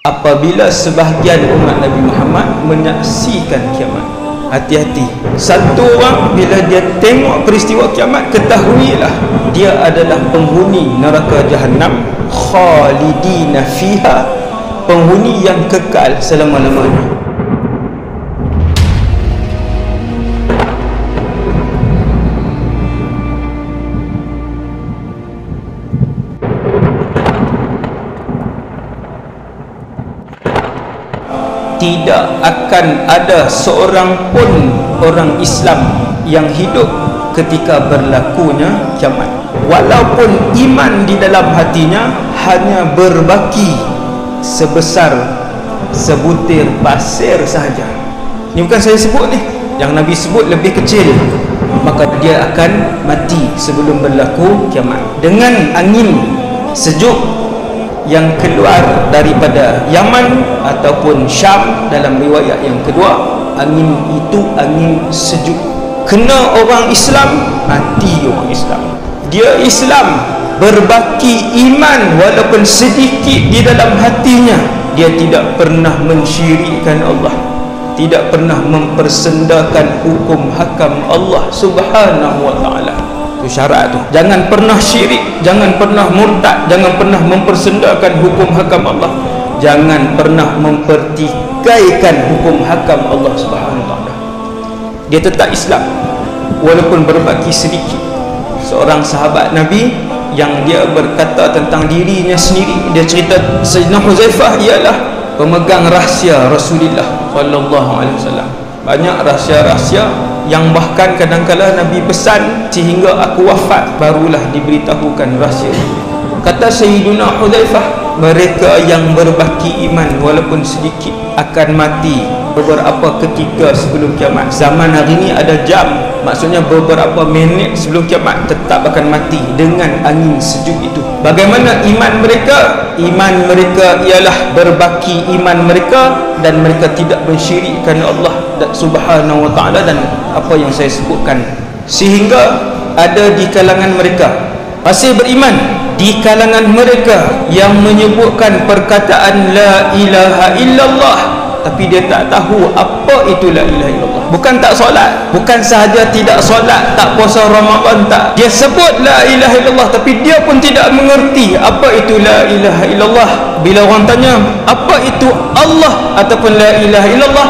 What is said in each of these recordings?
apabila sebahagian umat Nabi Muhammad menyaksikan kiamat. Hati-hati, satu orang bila dia tengok peristiwa kiamat, ketahuilah dia adalah penghuni neraka Jahannam, khalidina fiha, penghuni yang kekal selama-lamanya. Tidak akan ada seorang pun orang Islam yang hidup ketika berlakunya kiamat, walaupun iman di dalam hatinya hanya berbaki sebesar sebutir pasir sahaja. Ini bukan saya sebut ni, yang Nabi sebut lebih kecil, maka dia akan mati sebelum berlaku kiamat. Dengan angin sejuk yang keluar daripada Yaman ataupun Syam, dalam riwayat yang kedua, angin itu angin sejuk. Kena orang Islam, mati orang Islam. Dia Islam, berbaki iman walaupun sedikit di dalam hatinya. Dia tidak pernah mensyirikkan Allah, tidak pernah mempersendakan hukum hakam Allah Subhanahu wa ta'ala. Itu syarat tu. Jangan pernah syirik, jangan pernah murtad, jangan pernah mempersendakan hukum hakam Allah, jangan pernah mempertikaikan hukum hakam Allah Subhanahu wa ta'ala. Dia tetap Islam walaupun berbaki sedikit. Seorang sahabat Nabi yang dia berkata tentang dirinya sendiri, dia cerita Sayyidina Huzaifah ialah pemegang rahsia Rasulullah sallallahu alaihi wasallam. Banyak rahsia-rahsia yang bahkan kadang-kala Nabi pesan sehingga aku wafat barulah diberitahukan rahsia. Kata Sayyidina Huzaifah, mereka yang berbaki iman walaupun sedikit akan mati beberapa ketika sebelum kiamat. Zaman hari ini ada jam, maksudnya beberapa minit sebelum kiamat tetap akan mati dengan angin sejuk itu. Bagaimana iman mereka? Iman mereka ialah berbaki iman mereka dan mereka tidak mensyirikkan Allah Subhanahu wa ta'ala dan apa yang saya sebutkan. Sehingga ada di kalangan mereka masih beriman, di kalangan mereka yang menyebutkan perkataan la ilaha illallah, tapi dia tak tahu apa itu la ilaha illallah. Bukan tak solat, bukan sahaja tidak solat, tak puasa Ramadan, tak. Dia sebut la ilaha illallah tapi dia pun tidak mengerti apa itu la ilaha illallah. Bila orang tanya apa itu Allah ataupun la ilaha illallah,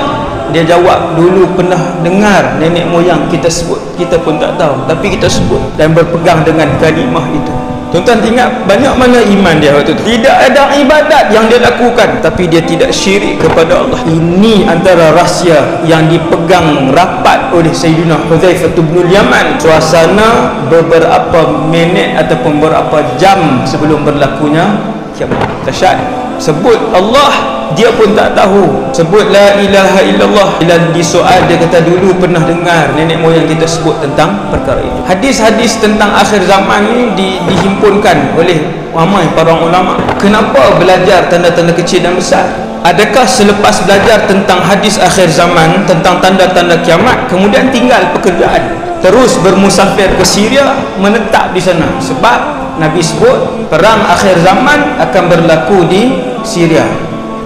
dia jawab, dulu pernah dengar nenek moyang kita sebut, kita pun tak tahu tapi kita sebut dan berpegang dengan kalimah itu. Tuan-tuan ingat banyak mana iman dia waktu itu. Tidak ada ibadat yang dia lakukan tapi dia tidak syirik kepada Allah. Ini antara rahsia yang dipegang rapat oleh Sayyidina Huzaifah bin Yaman. Suasana beberapa minit ataupun beberapa jam sebelum berlakunya kiamat. Dahsyat. Sebut Allah, dia pun tak tahu. Sebut la ilaha illallah, bila disoal dia kata dulu pernah dengar nenek moyang kita sebut tentang perkara itu. Hadis-hadis tentang akhir zaman ini dihimpunkan oleh ramai para ulama. Kenapa belajar tanda-tanda kecil dan besar? Adakah selepas belajar tentang hadis akhir zaman, tentang tanda-tanda kiamat, kemudian tinggal pekerjaan terus bermusafir ke Syria, menetap di sana? Sebab Nabi sebut perang akhir zaman akan berlaku di Syria.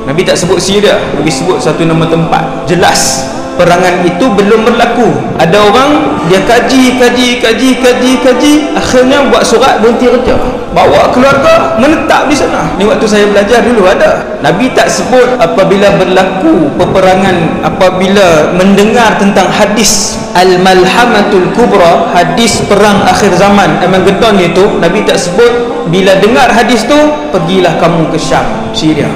Nabi tak sebut Syria, Nabi sebut satu nama tempat. Jelas perangan itu belum berlaku. Ada orang dia kaji, akhirnya buat surat berhenti kerja, bawa keluarga menetap di sana. Ni waktu saya belajar dulu ada. Nabi tak sebut apabila berlaku peperangan, apabila mendengar tentang hadis Al-Malhamatul Kubra, hadis perang akhir zaman Armageddon itu, Nabi tak sebut bila dengar hadis tu pergilah kamu ke Syam, Syria.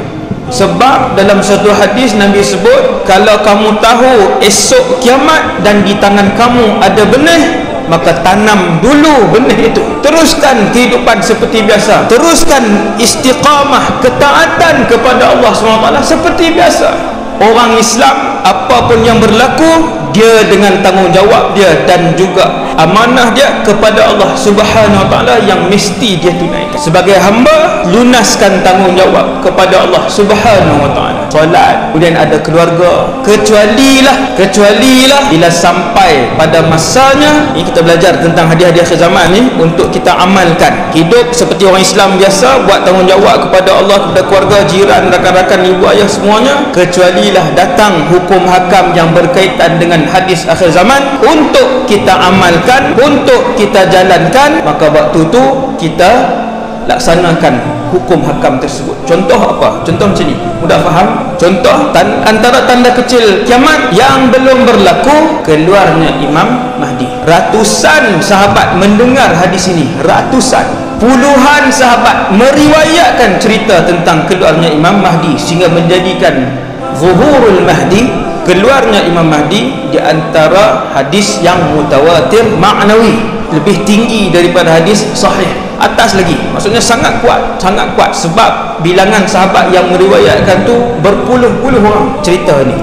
Sebab dalam satu hadis Nabi sebut, kalau kamu tahu esok kiamat dan di tangan kamu ada benih, maka tanam dulu benih itu. Teruskan kehidupan seperti biasa, teruskan istiqamah ketaatan kepada Allah SWT seperti biasa. Orang Islam apapun yang berlaku, dia dengan tanggungjawab dia dan juga amanah dia kepada Allah Subhanahu Wa Taala yang mesti dia tunaikan. Sebagai hamba, lunaskan tanggungjawab kepada Allah Subhanahu Wa Taala. Solat, kemudian ada keluarga. Kecualilah bila sampai pada masanya, ini kita belajar tentang hadiah-hadiah akhir zaman ni untuk kita amalkan. Hidup seperti orang Islam biasa, buat tanggungjawab kepada Allah, kepada keluarga, jiran, rakan-rakan, ibu ayah semuanya. Kecualilah datang hukum hakam yang berkaitan dengan hadis akhir zaman untuk kita amalkan, untuk kita jalankan, maka waktu tu kita laksanakan hukum hakam tersebut. Contoh apa? Contoh macam ni, mudah faham. Contoh, antara tanda kecil kiamat yang belum berlaku, keluarnya Imam Mahdi. Ratusan sahabat mendengar hadis ini, ratusan, puluhan sahabat meriwayatkan cerita tentang keluarnya Imam Mahdi, sehingga menjadikan zuhurul Mahdi, keluarnya Imam Mahdi, di antara hadis yang mutawatir ma'nawi, lebih tinggi daripada hadis sahih, atas lagi, maksudnya sangat kuat sebab bilangan sahabat yang meriwayatkan tu berpuluh-puluh orang cerita ni.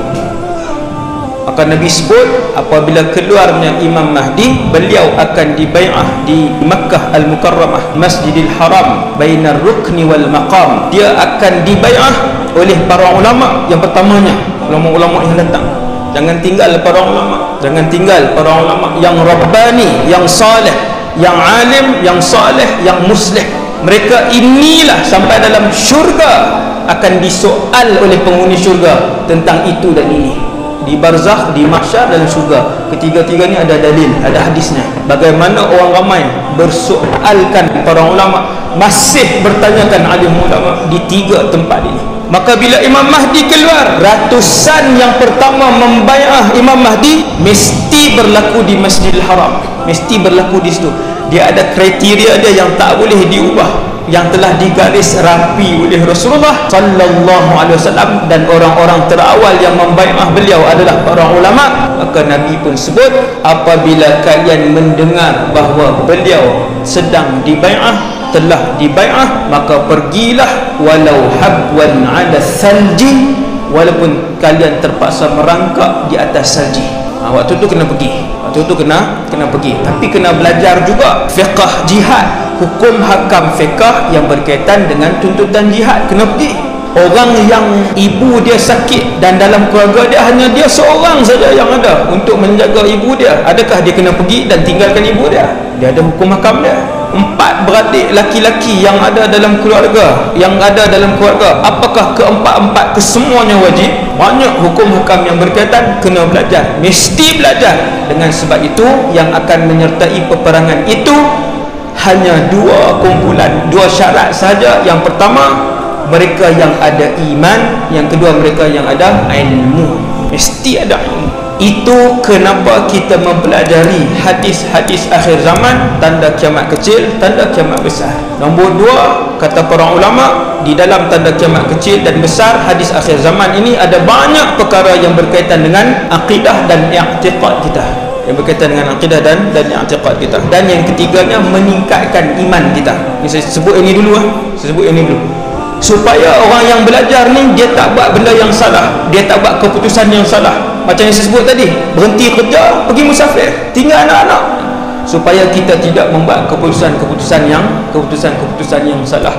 Maka Nabi sebut apabila keluarnya Imam Mahdi, beliau akan dibai'ah di Makkah Al-Mukarramah, Masjidil Haram, bainar rukni wal maqam. Dia akan dibai'ah oleh para ulama yang pertamanya, ulama-ulama yang datang. Jangan tinggal para ulama, jangan tinggal para ulama yang rabbani, yang saleh, yang alim, yang saleh, yang muslih. Mereka inilah sampai dalam syurga akan disoal oleh penghuni syurga tentang itu dan ini. Di barzakh, di mahsyar, dalam syurga, ketiga-tiga ni ada dalil, ada hadisnya. Bagaimana orang ramai bersoalkan para ulama, masih bertanyakan alim ulama di tiga tempat ini. Maka bila Imam Mahdi keluar, ratusan yang pertama membai'ah Imam Mahdi mesti berlaku di Masjidil Haram, mesti berlaku di situ. Dia ada kriteria dia yang tak boleh diubah, yang telah digaris rapi oleh Rasulullah sallallahu alaihi wasallam, dan orang-orang terawal yang membai'ah beliau adalah para ulama. Maka Nabi pun sebut, apabila kalian mendengar bahawa beliau sedang dibai'ah, telah dibai'ah, maka pergilah walau habwan 'ala salji, walaupun kalian terpaksa merangkak di atas salji. Waktu tu kena pergi, waktu tu kena pergi, tapi kena belajar juga fiqh jihad, hukum hakam fiqh yang berkaitan dengan tuntutan jihad. Kena pergi. Orang yang ibu dia sakit dan dalam keluarga dia hanya dia seorang saja yang ada untuk menjaga ibu dia, adakah dia kena pergi dan tinggalkan ibu dia? Dia ada hukum hakam dia. 4 beradik laki-laki yang ada dalam keluarga, apakah keempat-empat kesemuanya wajib? Banyak hukum hakam yang berkaitan, kena belajar, mesti belajar. Dengan sebab itu yang akan menyertai peperangan itu hanya 2 kumpulan, 2 syarat saja. Yang pertama, mereka yang ada iman, yang kedua mereka yang ada ilmu. Mesti ada ilmu. Itu kenapa kita mempelajari hadis-hadis akhir zaman, tanda kiamat kecil, tanda kiamat besar. Nombor 2, kata para ulama, di dalam tanda kiamat kecil dan besar hadis akhir zaman ini ada banyak perkara yang berkaitan dengan akidah dan i'tiqad kita, yang berkaitan dengan akidah dan i'tiqad kita. Dan yang ketiganya, meningkatkan iman kita. Ini saya sebut ini dulu, supaya orang yang belajar ni dia tak buat benda yang salah, dia tak buat keputusan yang salah. Macam yang saya sebut tadi, berhenti kerja, pergi musafir, tinggal anak-anak, supaya kita tidak membuat keputusan yang salah.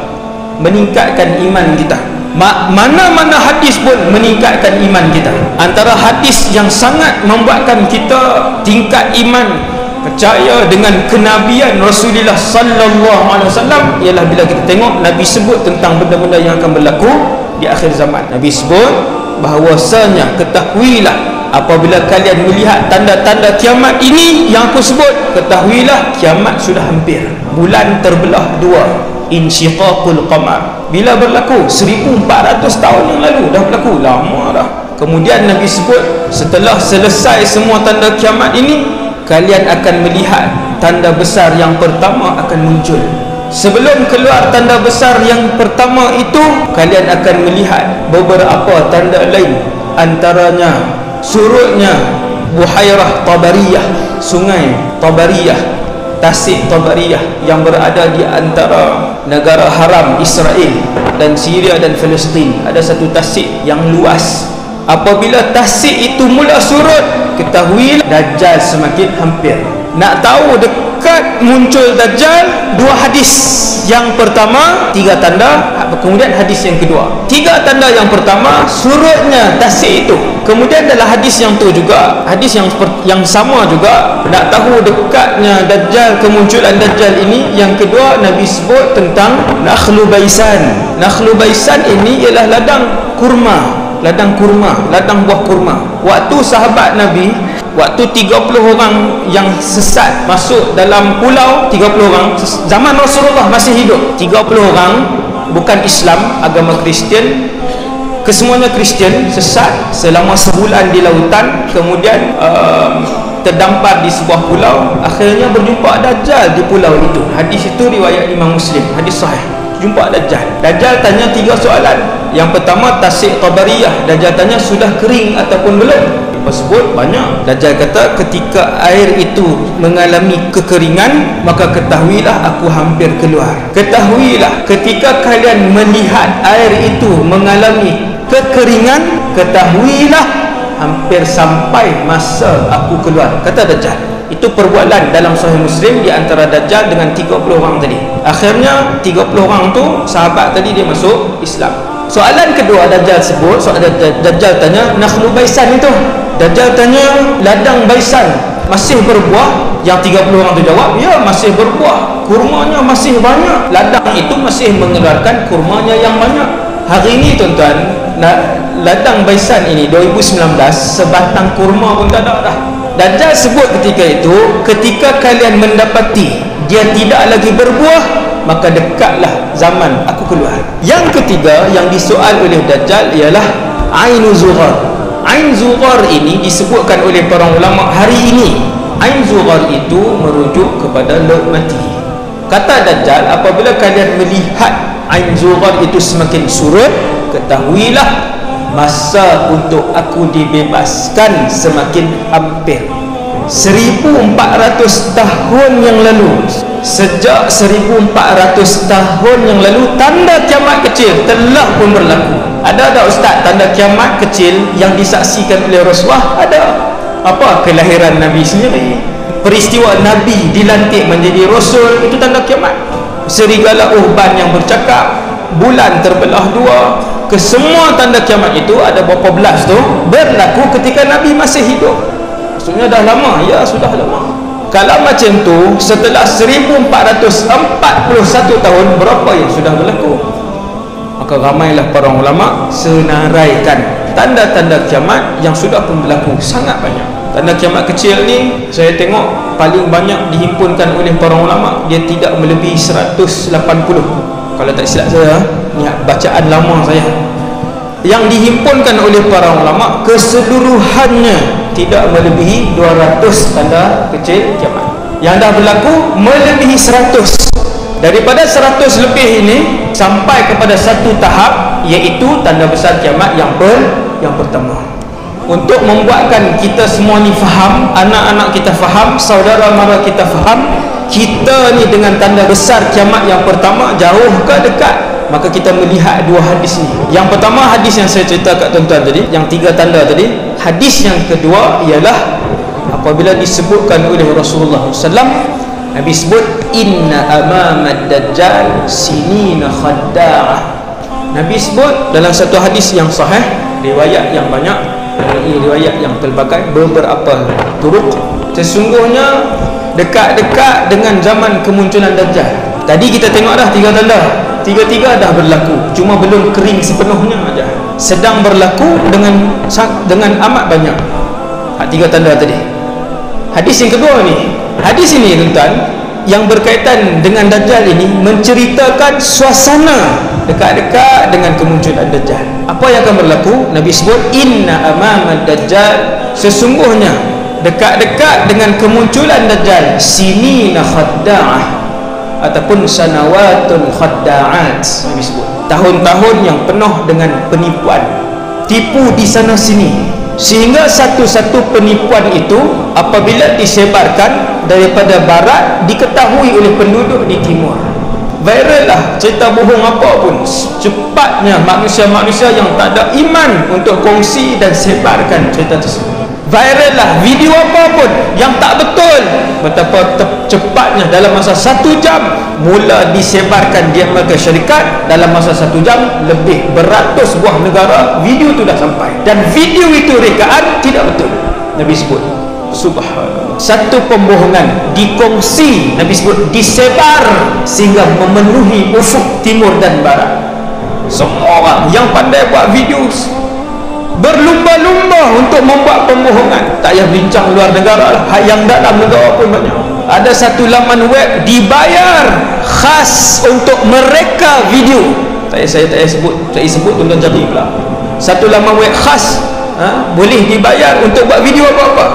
Meningkatkan iman kita. Mana-mana hadis pun meningkatkan iman kita. Antara hadis yang sangat membuatkan kita tingkat iman, percaya dengan kenabian Rasulullah sallallahu alaihi wasallam, ialah bila kita tengok Nabi sebut tentang benda-benda yang akan berlaku di akhir zaman. Nabi sebut bahawasanya, ketahuilah apabila kalian melihat tanda-tanda kiamat ini yang aku sebut, ketahuilah kiamat sudah hampir. Bulan terbelah 2, insyiqaqul qamar. Bila berlaku? 1400 tahun yang lalu dah berlaku, lama dah. Kemudian Nabi sebut, setelah selesai semua tanda kiamat ini, kalian akan melihat tanda besar yang pertama akan muncul. Sebelum keluar tanda besar yang pertama itu, kalian akan melihat beberapa tanda lain. Antaranya surutnya Buhairah Tabariyah, sungai Tabariyah, tasik Tabariyah yang berada di antara negara haram Israel dan Syria dan Palestin. Ada satu tasik yang luas. Apabila tasik itu mula surut, ketahui Dajjal semakin hampir. Nak tahu dekat muncul Dajjal, dua hadis. Yang pertama 3 tanda, kemudian hadis yang kedua. 3 tanda yang pertama surutnya tasik itu. Kemudian dalam hadis yang tu juga, hadis yang sama juga, nak tahu dekatnya Dajjal, kemunculan Dajjal ini. Yang kedua Nabi sebut tentang Nakhlu Baisan. Nakhlu Baisan ini ialah ladang kurma, ladang buah kurma. Waktu sahabat Nabi, waktu 30 orang yang sesat masuk dalam pulau, 30 orang zaman Rasulullah masih hidup, 30 orang bukan Islam, agama Kristian, kesemuanya Kristian, sesat selama sebulan di lautan, kemudian terdampar di sebuah pulau, akhirnya berjumpa Dajjal di pulau itu. Hadis itu riwayat Imam Muslim, hadis sahih. Jumpa Dajjal. Dajjal tanya 3 soalan. Yang pertama tasik Tabariyah, Dajjal tanya sudah kering ataupun belum. Tersebut banyak. Dajjal kata ketika air itu mengalami kekeringan, maka ketahuilah aku hampir keluar. Ketahuilah ketika kalian melihat air itu mengalami kekeringan, ketahuilah hampir sampai masa aku keluar, kata Dajjal. Itu perbualan dalam Sahih Muslim di antara Dajjal dengan 30 orang tadi. Akhirnya 30 orang tu sahabat tadi dia masuk Islam. Soalan kedua Dajjal sebut, Dajjal tanya Nakhlu Baisan itu. Dajjal tanya ladang Baisan masih berbuah? Yang 30 orang tu jawab, ya masih berbuah, kurmanya masih banyak, ladang itu masih mengeluarkan kurmanya yang banyak. Hari ini tuan-tuan, ladang Baisan ini 2019 sebatang kurma pun tak ada dah. Dajjal sebut ketika itu, ketika kalian mendapati dia tidak lagi berbuah, maka dekatlah zaman aku keluar. Yang ketiga yang disoal oleh Dajjal ialah Ainu Zughar. Ain Zughar ini disebutkan oleh para ulama hari ini. Ain Zughar itu merujuk kepada laut mati. Kata Dajjal, apabila kalian melihat Ain Zughar itu semakin surut, ketahuilah masa untuk aku dibebaskan semakin hampir. 1400 tahun yang lalu, sejak 1400 tahun yang lalu, tanda kiamat kecil telah pun berlaku. Ada tak ustaz tanda kiamat kecil yang disaksikan oleh Rasulullah? Ada. Apa? Kelahiran Nabi sendiri, peristiwa Nabi dilantik menjadi Rasul, itu tanda kiamat. Serigala Uhban yang bercakap, bulan terbelah 2, kesemua tanda kiamat itu ada berapa belas tu berlaku ketika Nabi masih hidup. Maksudnya dah lama. Ya, sudah lama. Kalau macam tu, setelah 1441 tahun, berapa yang sudah berlaku? Maka ramailah para ulama senaraikan tanda-tanda kiamat yang sudah pun berlaku, sangat banyak. Tanda kiamat kecil ni saya tengok paling banyak dihimpunkan oleh para ulama, dia tidak melebihi 180. Kalau tak silap saya, ni bacaan lama saya. Yang dihimpunkan oleh para ulama keseluruhannya tidak melebihi 200 tanda kecil kiamat. Yang dah berlaku melebihi 100. Daripada 100 lebih ini sampai kepada satu tahap, iaitu tanda besar kiamat yang pertama. Untuk membuatkan kita semua ni faham, anak-anak kita faham, saudara mara kita faham, kita ni dengan tanda besar kiamat yang pertama jauh ke dekat, maka kita melihat dua hadis ni. Yang pertama hadis yang saya cerita kat tuan-tuan tadi, yang 3 tanda tadi. Hadis yang kedua ialah apabila disebutkan oleh Rasulullah SAW, Nabi sebut inna amamad dajjal sinina khadda'ah. Nabi sebut dalam satu hadis yang sahih, riwayat yang banyak, riwayat yang pelbagai, beberapa turuk, sesungguhnya dekat-dekat dengan zaman kemunculan Dajjal. Tadi kita tengok dah 3 tanda, 3 dah berlaku, cuma belum kering sepenuhnya aja. Sedang berlaku dengan amat banyak. 3 tanda tadi. Hadis yang kedua ni, hadis ini tuan-tuan yang berkaitan dengan Dajjal ini menceritakan suasana dekat-dekat dengan kemunculan Dajjal. Apa yang akan berlaku? Nabi sebut inna amamad dajjal, sesungguhnya dekat-dekat dengan kemunculan Dajjal sinina khadda'ah ataupun sanawatun khadda'at. Nabi sebut tahun-tahun yang penuh dengan penipuan, tipu di sana sini, sehingga satu-satu penipuan itu apabila disebarkan daripada barat diketahui oleh penduduk di timur. Viral lah cerita bohong apa pun, cepatnya manusia-manusia yang tak ada iman untuk kongsi dan sebarkan cerita tersebut. viral lah video apa pun yang tak betul, betapa cepatnya dalam masa 1 jam mula disebarkan di Amerika Syarikat. Dalam masa 1 jam lebih beratus buah negara video tu dah sampai, dan video itu rekaan tidak betul. Nabi sebut, subhanallah, satu pembohongan dikongsi, Nabi sebut disebar sehingga memenuhi ufuk timur dan barat. Semua orang yang pandai buat video berlumba-lumba untuk membuat pembohongan. Tak payah bincang luar negara lah, yang dalam negara pun banyak. Ada satu laman web dibayar khas untuk mereka video. Saya tak payah sebut, saya sebut tuan-tuan jadi pula. Satu laman web khas, boleh dibayar untuk buat video apa-apa.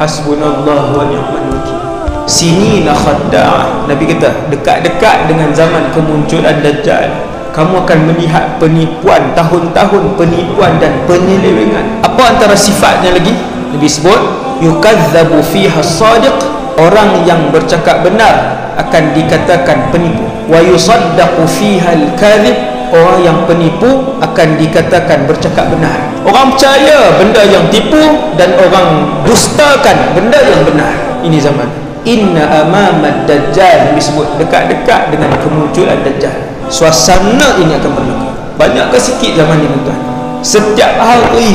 Hasbunallah wa ni'mal wakil. Sinina khadda'ah. Nabi kata dekat-dekat dengan zaman kemunculan Dajjal, kamu akan melihat penipuan, tahun-tahun penipuan dan penyelewengan. Apa antara sifatnya lagi? Nabi sebut yukazzabu fiha as-sadiq, orang yang bercakap benar akan dikatakan penipu. Wa yusaddaqu fiha al-kadhib, orang yang penipu akan dikatakan bercakap benar. Orang percaya benda yang tipu dan orang dustakan benda yang benar. Ini zaman inna amamad dajjal, disebut dekat-dekat dengan kemunculan Dajjal. Suasana ini akan berlaku. Banyak ke sikit zaman ini tuan? Setiap hari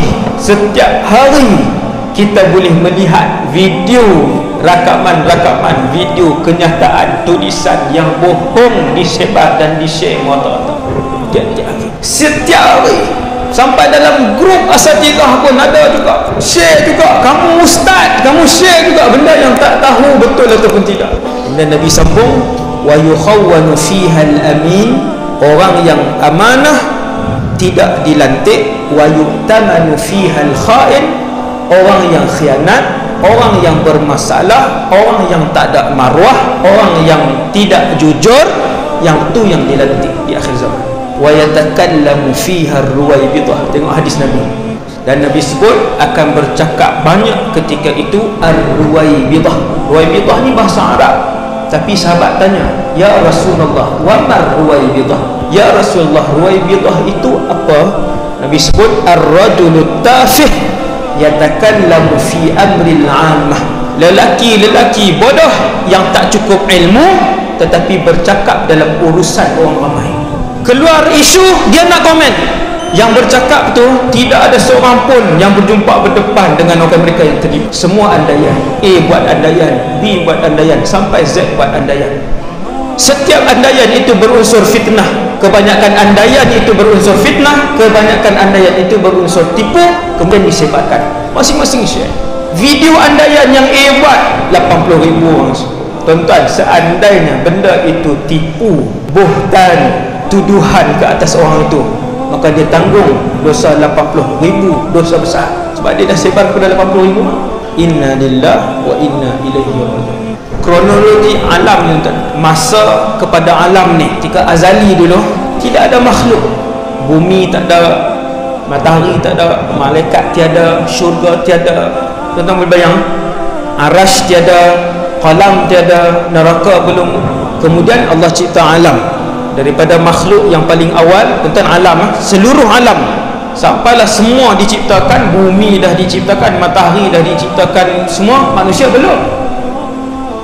kita boleh melihat video, rakaman video kenyataan, tulisan yang bohong disebar dan di-share merata-rata. Setiap hari, sampai dalam grup asatidhah pun ada juga, share juga. Kamu ustaz, kamu share juga benda yang tak tahu betul ataupun tidak. Dan Nabi sambung, wa yukhawwanu fiha al-amin, orang yang amanah tidak dilantik. Wa yuktamanu fiha al-kha'in, orang yang khianat, orang yang bermasalah, orang yang tak ada maruah, orang yang tidak jujur, yang tu yang dilantik di akhir zaman. Wa yatakallamu fiha ar-ruwaybidah. Tengok hadis Nabi, dan Nabi sebut akan bercakap banyak ketika itu ar-ruwaybidah. Ruwaybidah ni bahasa Arab, tapi sahabat tanya, ya Rasulullah, wa mar ruwaybidah? Ya Rasulullah, ruwaybidah itu apa? Nabi sebut ar-rajulut tafih yatakallamu fi amril 'ammah, lelaki bodoh yang tak cukup ilmu tetapi bercakap dalam urusan orang ramai. Keluar isu, dia nak komen. Yang bercakap tu tidak ada seorang pun yang berjumpa berdepan dengan orang mereka yang terlibat. Semua andaian, A buat andaian, B buat andaian, sampai Z buat andaian. Setiap andaian itu berunsur fitnah. Kebanyakan andaian itu berunsur fitnah, kebanyakan andaian itu berunsur tipu, kemudian disebarkan. Masing-masing share. Video andaian yang A buat 80,000 orang. Tuan-tuan, seandainya benda itu tipu, buhtan, tuduhan ke atas orang itu, maka dia tanggung dosa 80,000, dosa besar, sebab dia dah sebar kepada 80,000. Inna lillahi wa inna ilaihi raji'un. Kronologi alam ni tuan, masa kepada alam ni, ketika azali dulu tidak ada makhluk. Bumi tak ada, matahari tak ada, malaikat tiada, syurga tiada. Tuan-tuan boleh bayang, arash tiada, qalam tiada, neraka belum. Kemudian Allah cipta alam daripada makhluk yang paling awal. Tentang alam, seluruh alam sampailah semua diciptakan. Bumi dah diciptakan, matahari dah diciptakan, semua. Manusia belum.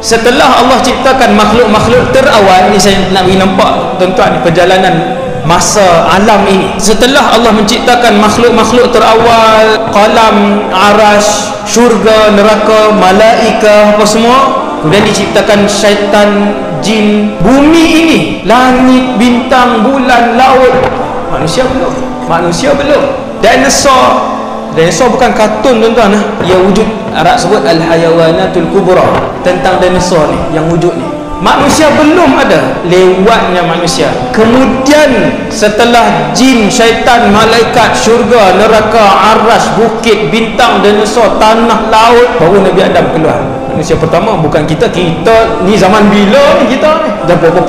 Setelah Allah ciptakan makhluk-makhluk terawal ni, saya nak bagi nampak tuan-tuan perjalanan masa alam ini. Setelah Allah menciptakan makhluk-makhluk terawal, qalam, arash, syurga, neraka, malaikah, apa semua, kemudian diciptakan syaitan, jin, bumi ini, langit, bintang, bulan, laut. Manusia belum. Dinosaur bukan kartun tuan-tuan, ia wujud. Arab sebut al-hayawanatul kubra, tentang dinosaur ni yang wujud ni. Manusia belum ada, lewatnya manusia. Kemudian setelah jin, syaitan, malaikat, syurga, neraka, arash, bukit, bintang, dinosaur, tanah, laut, baru Nabi Adam keluar. Manusia pertama. Bukan kita ni zaman bila ni, kita ni dah berapa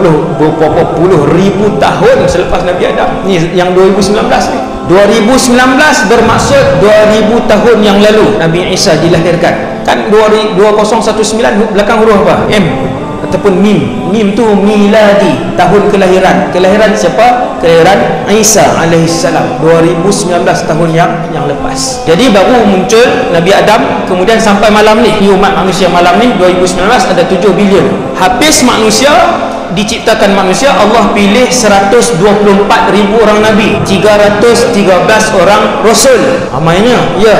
puluh ribu tahun selepas Nabi Adam ni, yang 2019 ni. 2019 bermaksud 2000 tahun yang lalu Nabi Isa dilahirkan. Kan 2019 belakang huruf apa? M. ataupun mim tu miladi, tahun kelahiran. Kelahiran siapa? Kelahiran Isa alaihissalam 2019 tahun yang lepas. Jadi baru muncul Nabi Adam, kemudian sampai malam ni umat manusia malam ni 2019 ada 7 bilion. Habis manusia diciptakan manusia, Allah pilih 124,000 orang Nabi, 313 orang Rasul. Ramainya, ya.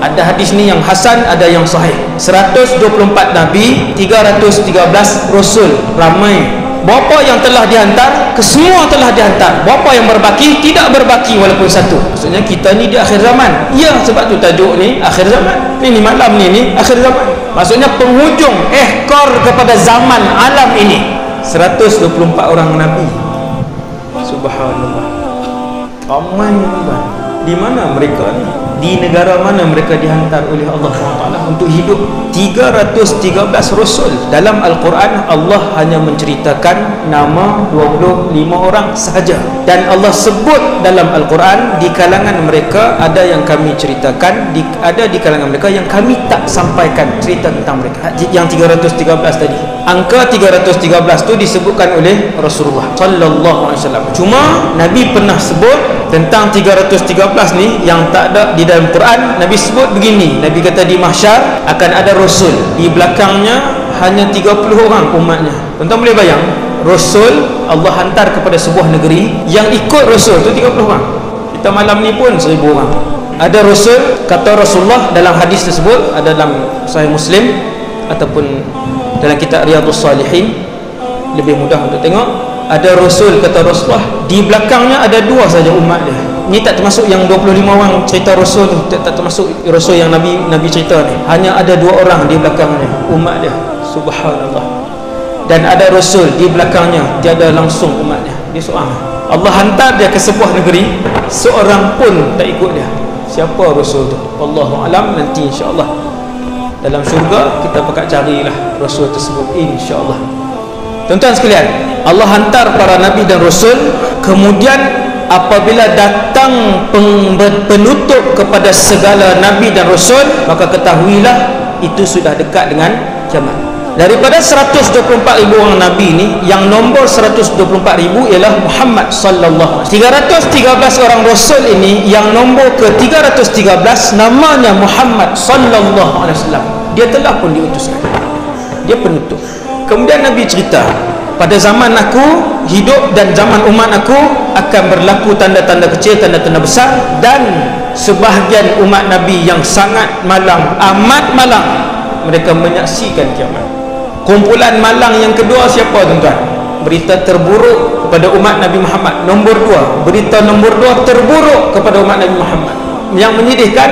Ada hadis ni yang hasan, ada yang sahih. 124 Nabi, 313 Rasul. Ramai. Berapa yang telah dihantar? Kesemua telah dihantar. Berapa yang berbaki? Tidak berbaki walaupun satu. Maksudnya kita ni di akhir zaman. Ya, sebab tu tajuk ni akhir zaman. Ni malam ni akhir zaman. Maksudnya penghujung ekor kepada zaman alam ini. 124 orang Nabi. Subhanallah. Ramai tuan. Di mana mereka ni? Di negara mana mereka dihantar oleh Allah SWT untuk hidup? 313 Rasul. Dalam Al-Quran Allah hanya menceritakan nama 25 orang sahaja. Dan Allah sebut dalam Al-Quran, di kalangan mereka ada yang kami ceritakan, ada di kalangan mereka yang kami tak sampaikan cerita tentang mereka. Yang 313 tadi, angka 313 tu disebutkan oleh Rasulullah sallallahu alaihi wasallam. Cuma Nabi pernah sebut tentang 313 ni yang tak ada di dalam Quran. Nabi sebut begini, Nabi kata di mahsyar akan ada Rasul, di belakangnya hanya 30 orang umatnya. Tuan-tuan boleh bayang, Rasul Allah hantar kepada sebuah negeri, yang ikut Rasul tu 30 orang. Kita malam ni pun 1000 orang. Ada Rasul, kata Rasulullah dalam hadis tersebut, ada dalam Sahih Muslim ataupun dalam kitab Riyadhus Salihin, lebih mudah untuk tengok. Ada Rasul, kata Rasulullah, di belakangnya ada 2 saja umat dia. Ini tak termasuk yang 25 orang cerita Rasul, tak termasuk Rasul yang Nabi cerita ni. Hanya ada 2 orang di belakangnya, umat dia. Subhanallah. Dan ada Rasul di belakangnya, tiada langsung umatnya. Dia seorang. Allah hantar dia ke sebuah negeri, seorang pun tak ikut dia. Siapa Rasul tu? Wallahu alam. Nanti insya-Allah dalam syurga kita bakal carilah Rasul tersebut, insya-Allah. Tuan-tuan sekalian, Allah hantar para Nabi dan Rasul. Kemudian apabila datang penutup kepada segala Nabi dan Rasul, maka ketahuilah itu sudah dekat dengan kiamat. Daripada 124,000 orang Nabi ni, yang nombor 124,000 ialah Muhammad sallallahu alaihi wasallam. 313 orang Rasul ini, yang nombor ke 313 namanya Muhammad sallallahu alaihi wasallam. Dia telah pun diutuskan. Dia penutup. Kemudian Nabi cerita, pada zaman aku hidup dan zaman umat aku akan berlaku tanda-tanda kecil, tanda-tanda besar, dan sebahagian umat Nabi yang sangat malang, amat malang, mereka menyaksikan kiamat. Kumpulan malang yang kedua siapa tuan-tuan? Berita terburuk kepada umat Nabi Muhammad. Nombor 2, berita nombor 2 terburuk kepada umat Nabi Muhammad. Yang menyedihkan,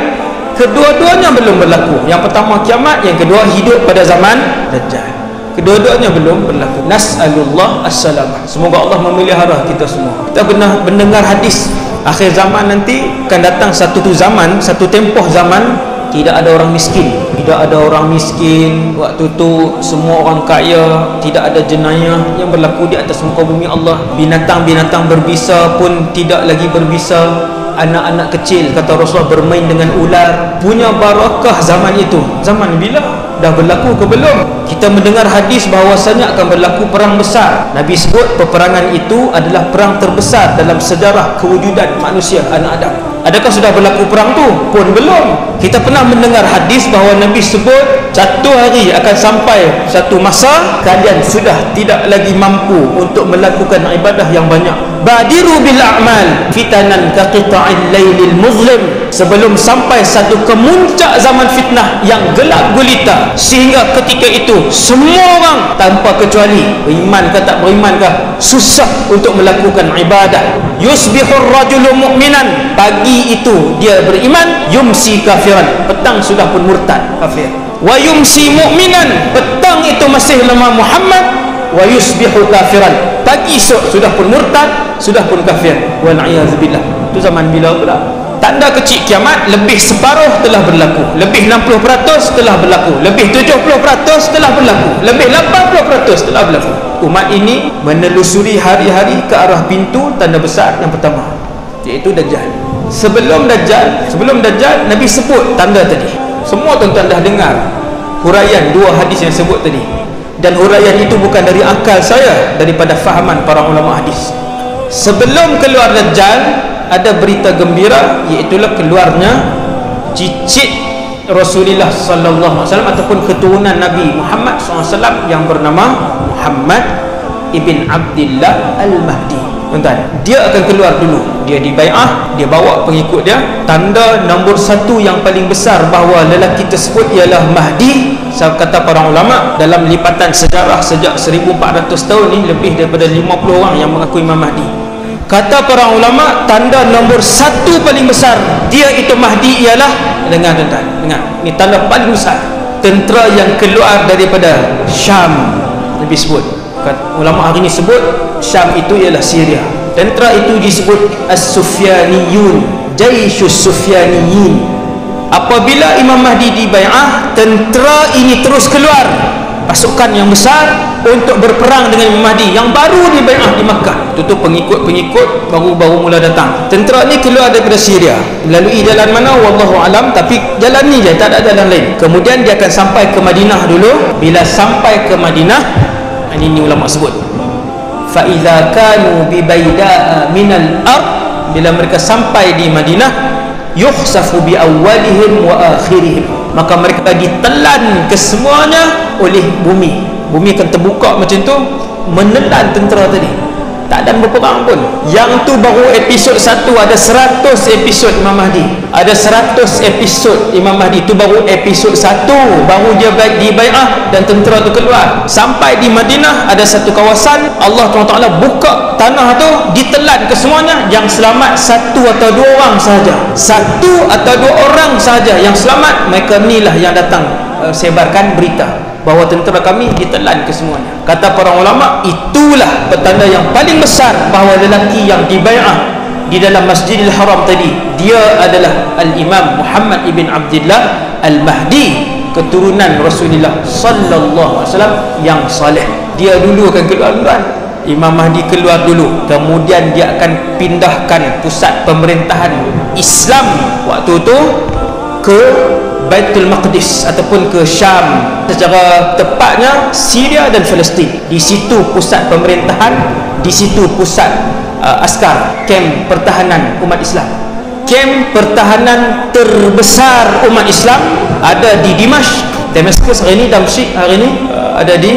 kedua-duanya belum berlaku. Yang pertama kiamat, yang kedua hidup pada zaman Dajjal. Kedua-duanya belum berlaku. Nas'alullah as-salamah. Semoga Allah memelihara kita semua. Kita pernah mendengar hadis akhir zaman nanti akan datang satu zaman, satu tempoh zaman tidak ada orang miskin. Tidak ada orang miskin. Waktu tu semua orang kaya, tidak ada jenayah yang berlaku di atas muka bumi Allah. Binatang-binatang berbisa pun tidak lagi berbisa. Anak-anak kecil, kata Rasulullah, bermain dengan ular. Punya barakah zaman itu. Zaman bila? Dah berlaku ke belum? Kita mendengar hadis bahawasanya akan berlaku perang besar. Nabi sebut peperangan itu adalah perang terbesar dalam sejarah kewujudan manusia, anak Adam. Adakah sudah berlaku perang tu? Pun belum. Kita pernah mendengar hadis bahawa Nabi sebut satu hari akan sampai satu masa kalian sudah tidak lagi mampu untuk melakukan ibadah yang banyak. Badiru bil a'mal fitanan ka qita'il lailil muzlim. Sebelum sampai satu kemuncak zaman fitnah yang gelap gulita, sehingga ketika itu semua orang tanpa kecuali, beriman ke tak beriman ke, susah untuk melakukan ibadah. Yusbihur rajulu mu'minan, pagi itu dia beriman, yumsi kafiran, petang sudah pun murtad kafir. Wa yumsi mu'minan, petang itu masih lemah Muhammad, wa yusbihu kafiran, pagi esok sudah pun murtad, sudah pun kafir. Wal'iyadzubillah. Itu zaman bila pula? Tanda kecil kiamat, lebih separuh telah berlaku, lebih 60% telah berlaku, lebih 70% telah berlaku, lebih 80% telah berlaku. Umat ini menelusuri hari-hari ke arah pintu tanda besar yang pertama, iaitu Dajjal. Sebelum Dajjal Nabi sebut tanda tadi. Semua tuan-tuan dah dengar huraian 2 hadis yang sebut tadi. dan huraian itu bukan dari akal saya, daripada fahaman para ulama hadis. Sebelum keluar Dajjal ada berita gembira, iaitulah keluarnya cicit Rasulullah sallallahu alaihi wasallam ataupun keturunan Nabi Muhammad sallallahu alaihi wasallam yang bernama Muhammad ibn Abdullah Al-Mahdi. Tuan-tuan, dia akan keluar dulu. Dia dibai'ah, dia bawa pengikut dia. Tanda nombor satu yang paling besar bahawa lelaki tersebut ialah Mahdi, kata para ulama, dalam lipatan sejarah sejak 1400 tahun ni, lebih daripada 50 orang yang mengakui Imam Mahdi. Kata para ulama, tanda nombor satu paling besar dia itu Mahdi ialah, dengar tuan-tuan, dengar, ini tanda paling besar, tentera yang keluar daripada Syam. Nabi sebut, ulama hari ini sebut Syam itu ialah Syria. Tentera itu disebut As-Sufyaniyun, Jaisyus Sufyaniyin. Apabila Imam Mahdi dibai'ah, tentera ini terus keluar, pasukan yang besar untuk berperang dengan Imam Mahdi yang baru dibai'ah di Makkah. Itu pengikut baru-baru mula datang. Tentera ni keluar daripada Syria, melalui jalan mana wallahu alam, tapi jalan ni je, tak ada jalan lain. Kemudian dia akan sampai ke Madinah dulu. Bila sampai ke Madinah, ini ulama sebut, fa idza kanu bi baida'a minal ard, bila mereka sampai di Madinah, yukhsafu bi awwalihim wa akhirihim, maka mereka ditelan kesemuanya oleh bumi. Bumi akan terbuka macam tu, menelan tentera tadi. Tak ada berperang pun. Yang tu baru episod 1, ada 100 episod Imam Mahdi. Ada 100 episod Imam Mahdi. Tu baru episod 1, baru dia dibai'ah dan tentera tu keluar. Sampai di Madinah ada satu kawasan, Allah SWT buka tanah tu, ditelan kesemuanya. Yang selamat 1 atau 2 orang sahaja. 1 atau 2 orang sahaja yang selamat. Mereka inilah yang datang sebarkan berita bahawa tentera kami ditelan kesemuanya. Kata para ulama, itulah petanda yang paling besar bahawa lelaki yang dibai'ah di dalam Masjidil Haram tadi, dia adalah Al-Imam Muhammad ibn Abdullah Al-Mahdi, keturunan Rasulullah sallallahu alaihi wasallam yang saleh. Dia dulu akan keluar duluan. Imam Mahdi keluar dulu, kemudian dia akan pindahkan pusat pemerintahan Islam waktu itu ke Baitul Maqdis ataupun ke Syam, secara tepatnya Syria dan Palestin. Di situ pusat pemerintahan, di situ pusat askar, kem pertahanan umat Islam. Kem pertahanan terbesar umat Islam ada di Dimashq, Damascus hari ini, Damsyik hari ini ada di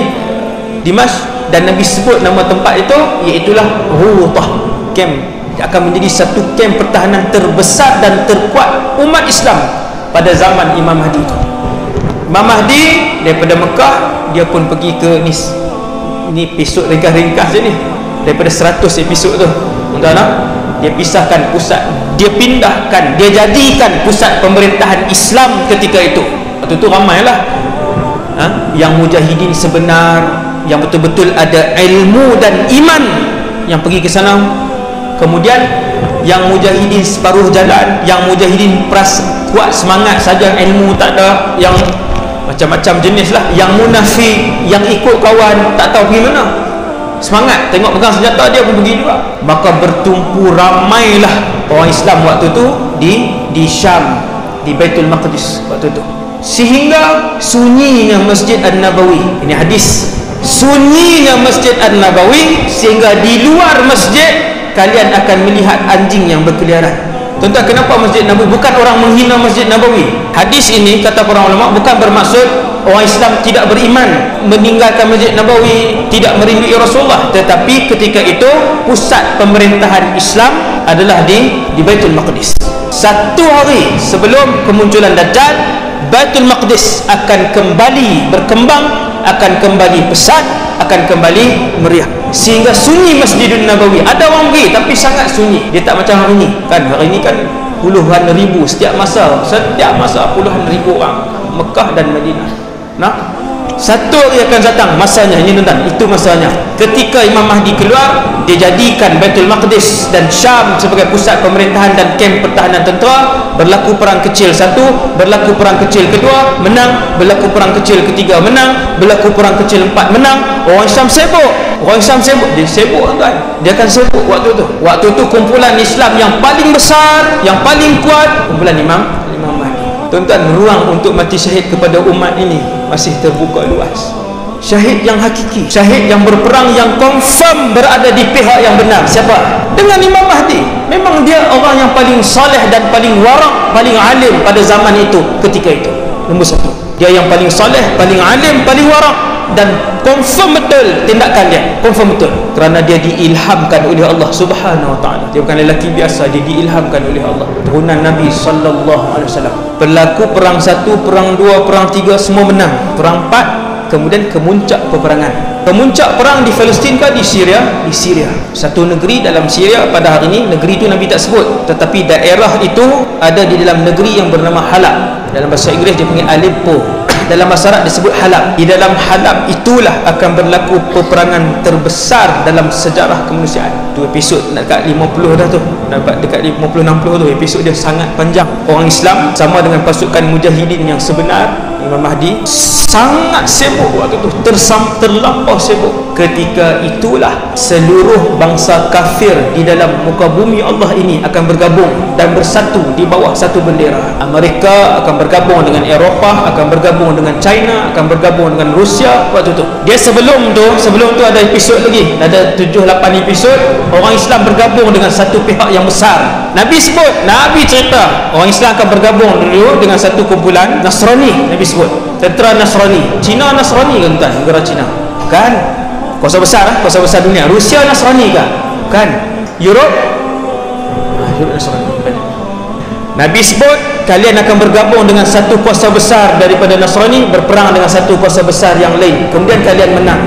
Dimashq, dan Nabi sebut nama tempat itu, iaitulah Rutah. Kem akan menjadi satu kem pertahanan terbesar dan terkuat umat Islam pada zaman Imam Mahdi itu. Imam Mahdi daripada Mekah, dia pun pergi ke ni episod ringkas-ringkas je ni, daripada 100 episod tu, tuan-tuan, dia pisahkan pusat, dia pindahkan, dia jadikan pusat pemerintahan Islam ketika itu. Waktu tu ramailah yang mujahidin sebenar, yang betul-betul ada ilmu dan iman yang pergi ke sana. Kemudian yang mujahidin separuh jalan, yang mujahidin kuat semangat saja, ilmu tak ada, yang macam-macam jenis lah, yang munafik, yang ikut kawan, tak tahu pergi mana, semangat tengok pegang senjata dia pun pergi juga. Maka bertumpu ramailah orang Islam waktu tu di Syam, di Baitul Maqdis waktu tu, sehingga sunyinya Masjid An-Nabawi. Ini hadis, sunyinya Masjid An-Nabawi sehingga di luar masjid kalian akan melihat anjing yang berkeliaran. Tuan-tuan, kenapa Masjid Nabawi? Bukan orang menghina Masjid Nabawi. Hadis ini, kata para ulama, bukan bermaksud orang Islam tidak beriman, meninggalkan Masjid Nabawi, tidak merindui Rasulullah. Tetapi ketika itu pusat pemerintahan Islam adalah di Baitul Maqdis. 1 hari sebelum kemunculan Dajjal, Baitul Maqdis akan kembali berkembang, akan kembali pesat, akan kembali meriah, sehingga sunyi Masjidun Nabawi. Ada orang pergi tapi sangat sunyi. Dia tak macam hari ini kan. Hari ini kan puluhan ribu setiap masa puluhan ribu orang Mekah dan Madinah. Nah, satu hari akan datang masanya ini, tuan-tuan, itu masanya ketika Imam Mahdi keluar, dia jadikan Baitul Maqdis dan Syam sebagai pusat pemerintahan dan kem pertahanan tentera. Berlaku perang kecil 1, berlaku perang kecil kedua, menang, berlaku perang kecil ketiga, menang, berlaku perang kecil 4, menang. Orang Islam sibuk, dia sibuk, tuan-tuan, dia akan sibuk waktu tu kumpulan Islam yang paling besar, yang paling kuat, kumpulan Imam Mahdi. Tuan-tuan, ruang untuk mati syahid kepada umat ini masih terbuka luas. Syahid yang hakiki, syahid yang berperang, yang confirm berada di pihak yang benar. Siapa? Dengan Imam Mahdi. Memang dia orang yang paling saleh dan paling warak, paling alim pada zaman itu, ketika itu. Nombor satu, dia yang paling saleh, paling alim, paling warak, dan confirm betul tindakan dia, confirm betul, kerana dia diilhamkan oleh Allah Subhanahu wa taala. Dia bukan lelaki biasa, dia diilhamkan oleh Allah, turunan Nabi sallallahu alaihi wasallam. Berlaku perang 1, perang 2, perang 3, semua menang. Perang 4, kemudian kemuncak peperangan. Kemuncak perang di Palestin ke di Syria? Di Syria. Satu negeri dalam Syria pada hari ini. Negeri itu Nabi tak sebut, tetapi daerah itu ada di dalam negeri yang bernama Halab. Dalam bahasa Inggeris dia panggil Aleppo, dalam bahasa Arab disebut Halab. Di dalam Halab itulah akan berlaku peperangan terbesar dalam sejarah kemanusiaan. Tu episod nak dekat 50 dah tu, dapat dekat 50-60 tu. Episod dia sangat panjang. Orang Islam sama dengan pasukan mujahidin yang sebenar, Imam Mahdi sangat sibuk waktu tu, terlampau sibuk. Ketika itulah seluruh bangsa kafir di dalam muka bumi Allah ini akan bergabung dan bersatu di bawah satu bendera. Amerika akan bergabung dengan Eropah, akan bergabung dengan China, akan bergabung dengan Rusia waktu tu. Dia sebelum tu ada episod lagi, ada 7-8 episod. Orang Islam bergabung dengan satu pihak yang besar. Nabi sebut, Nabi cerita orang Islam akan bergabung dulu dengan satu kumpulan Nasrani. Nabi sebut tentera Nasrani. Cina Nasrani kan tuan? Negara Cina kan? Kuasa besar dunia. Rusia Nasrani kan? Kan? Europe Nasrani. Nabi sebut kalian akan bergabung dengan satu kuasa besar daripada Nasrani, berperang dengan satu kuasa besar yang lain, kemudian kalian menang.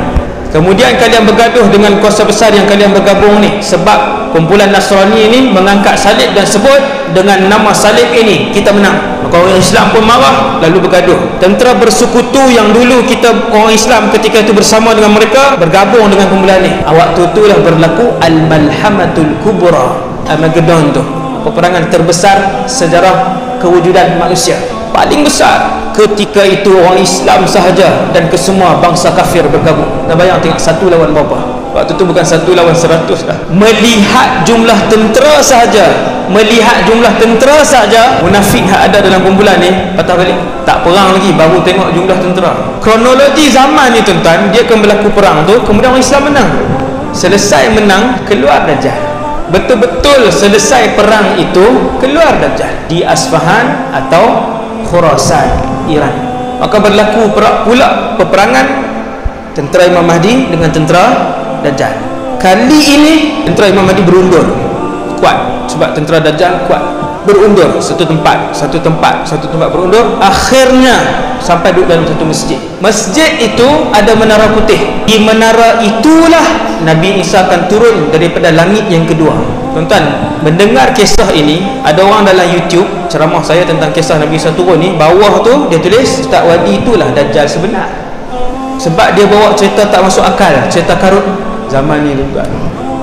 Kemudian kalian bergaduh dengan kuasa besar yang kalian bergabung ni, sebab kumpulan Nasrani ini mengangkat salib dan sebut dengan nama salib ini kita menang. Maka orang Islam pun marah, lalu bergaduh. Tentera bersekutu yang dulu kita orang Islam ketika itu bersama dengan mereka, bergabung dengan kumpulan ni. Waktu itulah berlaku Al-Malhamatul Kubra, Armageddon tu, peperangan terbesar sejarah kewujudan manusia, paling besar. Ketika itu orang Islam sahaja dan kesemua bangsa kafir bergabung. Dah bayang tengok satu lawan berapa? Waktu tu bukan 1 lawan 100 dah. Melihat jumlah tentera sahaja, munafik yang ada dalam kumpulan ni patah balik. Tak perang lagi, baru tengok jumlah tentera. Kronologi zaman ni tuan-tuan, dia akan berlaku perang tu, kemudian orang Islam menang. Selesai menang, keluar Dajjal. Betul-betul selesai perang itu, keluar Dajjal di Asfahan atau Khurasan, Iran. Maka berlaku pula peperangan tentera Imam Mahdi dengan tentera Dajjal. Kali ini tentera Imam Mahdi berundur kuat, sebab tentera Dajjal kuat. Berundur satu tempat berundur. Akhirnya sampai duduk dalam satu masjid. Masjid itu ada menara putih. Di menara itulah Nabi Isa akan turun daripada langit yang kedua. Tuan-tuan, mendengar kisah ini, ada orang dalam YouTube ceramah saya tentang kisah Nabi Isa turun ni, bawah tu dia tulis Ustaz Wadi itulah Dajjal sebenar. Sebab dia bawa cerita tak masuk akal, cerita karut zaman ni tuan-tuan.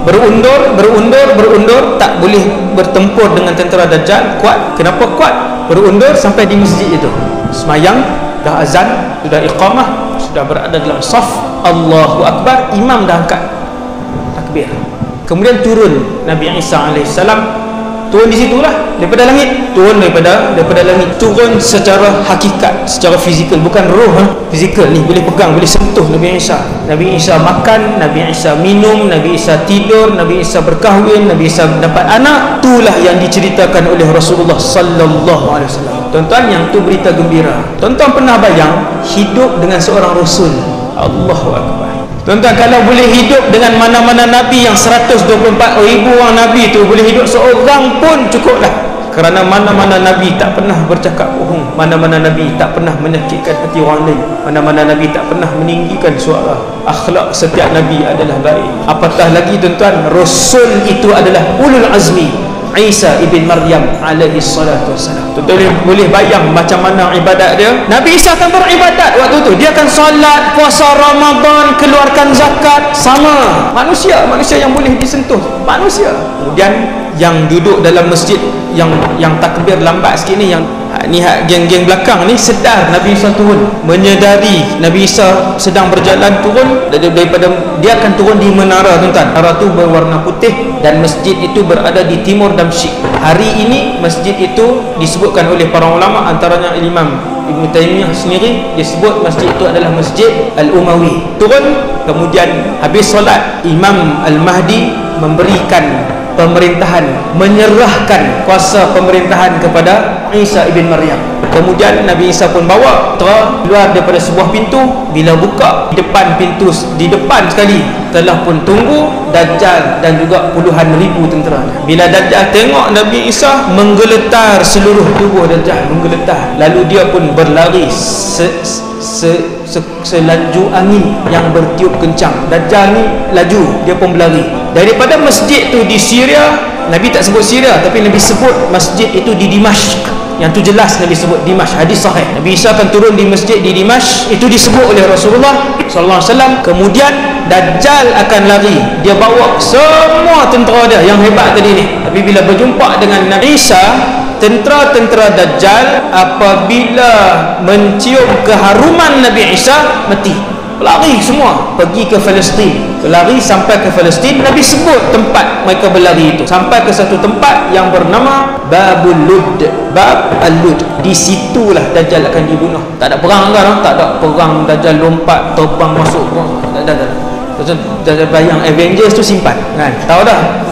Berundur, tak boleh bertempur dengan tentera Dajjal. Kuat. Kenapa kuat? Berundur sampai di masjid itu, semayang, dah azan, sudah iqamah, sudah berada dalam saf, Allahu Akbar, imam dah angkat takbir. Kemudian turun Nabi Isa AS, turun di situlah, daripada langit, turun daripada langit, turun secara hakikat, secara fizikal, bukan roh, fizikal ni, boleh pegang, boleh sentuh Nabi Isa. Nabi Isa makan, Nabi Isa minum, Nabi Isa tidur, Nabi Isa berkahwin, Nabi Isa dapat anak. Itulah yang diceritakan oleh Rasulullah sallallahu alaihi wasallam. Tuan-tuan, yang tu berita gembira. Tuan-tuan pernah bayang hidup dengan seorang Rasul? Allahu Akbar. Tuan-tuan, kalau boleh hidup dengan mana-mana Nabi yang 124,000 orang Nabi tu, boleh hidup seorang pun cukuplah. Kerana mana-mana Nabi tak pernah bercakap bohong, mana-mana Nabi tak pernah menyakitkan hati orang lain, mana-mana Nabi tak pernah meninggikan suara. Akhlak setiap Nabi adalah baik. Apatah lagi tuan-tuan, Rasul itu adalah ulul azmi, Isa ibn Maryam alaihi salatu wassalam. Tuan-tuan boleh bayang macam mana ibadat dia? Nabi Isa akan beribadat waktu tu. Dia akan solat, puasa Ramadan, keluarkan zakat. Sama manusia yang boleh disentuh, manusia. Kemudian yang duduk dalam masjid yang takbir lambat sikit ni, yang geng-geng belakang ni sedar Nabi Isa turun, menyedari Nabi Isa sedang berjalan turun daripada, dia akan turun di menara tuan-tuan. Menara tu berwarna putih dan masjid itu berada di timur Damsyik. Hari ini masjid itu disebutkan oleh para ulama, antaranya Imam Ibn Taymiyah sendiri dia sebut masjid itu adalah Masjid Al-Umawi. Turun, kemudian habis solat, Imam Al-Mahdi memberikan pemerintahan, menyerahkan kuasa pemerintahan kepada Isa ibn Maryam. Kemudian Nabi Isa pun bawa keluar daripada sebuah pintu. Bila buka, di depan pintu, di depan sekali telah pun tunggu Dajjal dan juga puluhan ribu tentera. Bila Dajjal tengok Nabi Isa, menggeletar seluruh tubuh Dajjal, menggeletar. Lalu dia pun berlari selaju angin yang bertiup kencang. Dajjal ni laju, dia pun berlari daripada masjid tu di Syria. Nabi tak sebut Syria, tapi Nabi sebut masjid itu di Dimashq. Yang tu jelas Nabi sebut Dimashq, hadis sahih. Nabi Isa akan turun di masjid di Dimashq, itu disebut oleh Rasulullah SAW. Kemudian Dajjal akan lari, dia bawa semua tentera dia yang hebat tadi ni. Tapi bila berjumpa dengan Nabi Isa, tentera-tentera Dajjal apabila mencium keharuman Nabi Isa, mati, lari semua pergi ke Palestin. Lari sampai ke Palestin, Nabi sebut tempat mereka berlari itu, sampai ke satu tempat yang bernama Babul Lud, Bab Al-Lud. Di situlah Dajjal akan dibunuh. Tak ada perang kan? Tak ada perang. Dajjal lompat, terbang masuk. Tak ada. Dajjal bayang Avengers tu simpan kan? Tahu dah?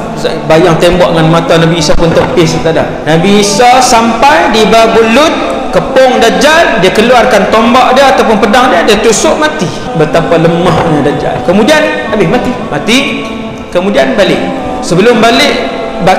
Bayang tembak dengan mata Nabi Isa pun terpis. Tak ada. Nabi Isa sampai di Babul Lud, kepung Dajjal, dia keluarkan tombak dia ataupun pedang dia, dia tusuk, mati. Betapa lemahnya Dajjal. Kemudian habis, mati. Kemudian balik. Sebelum balik,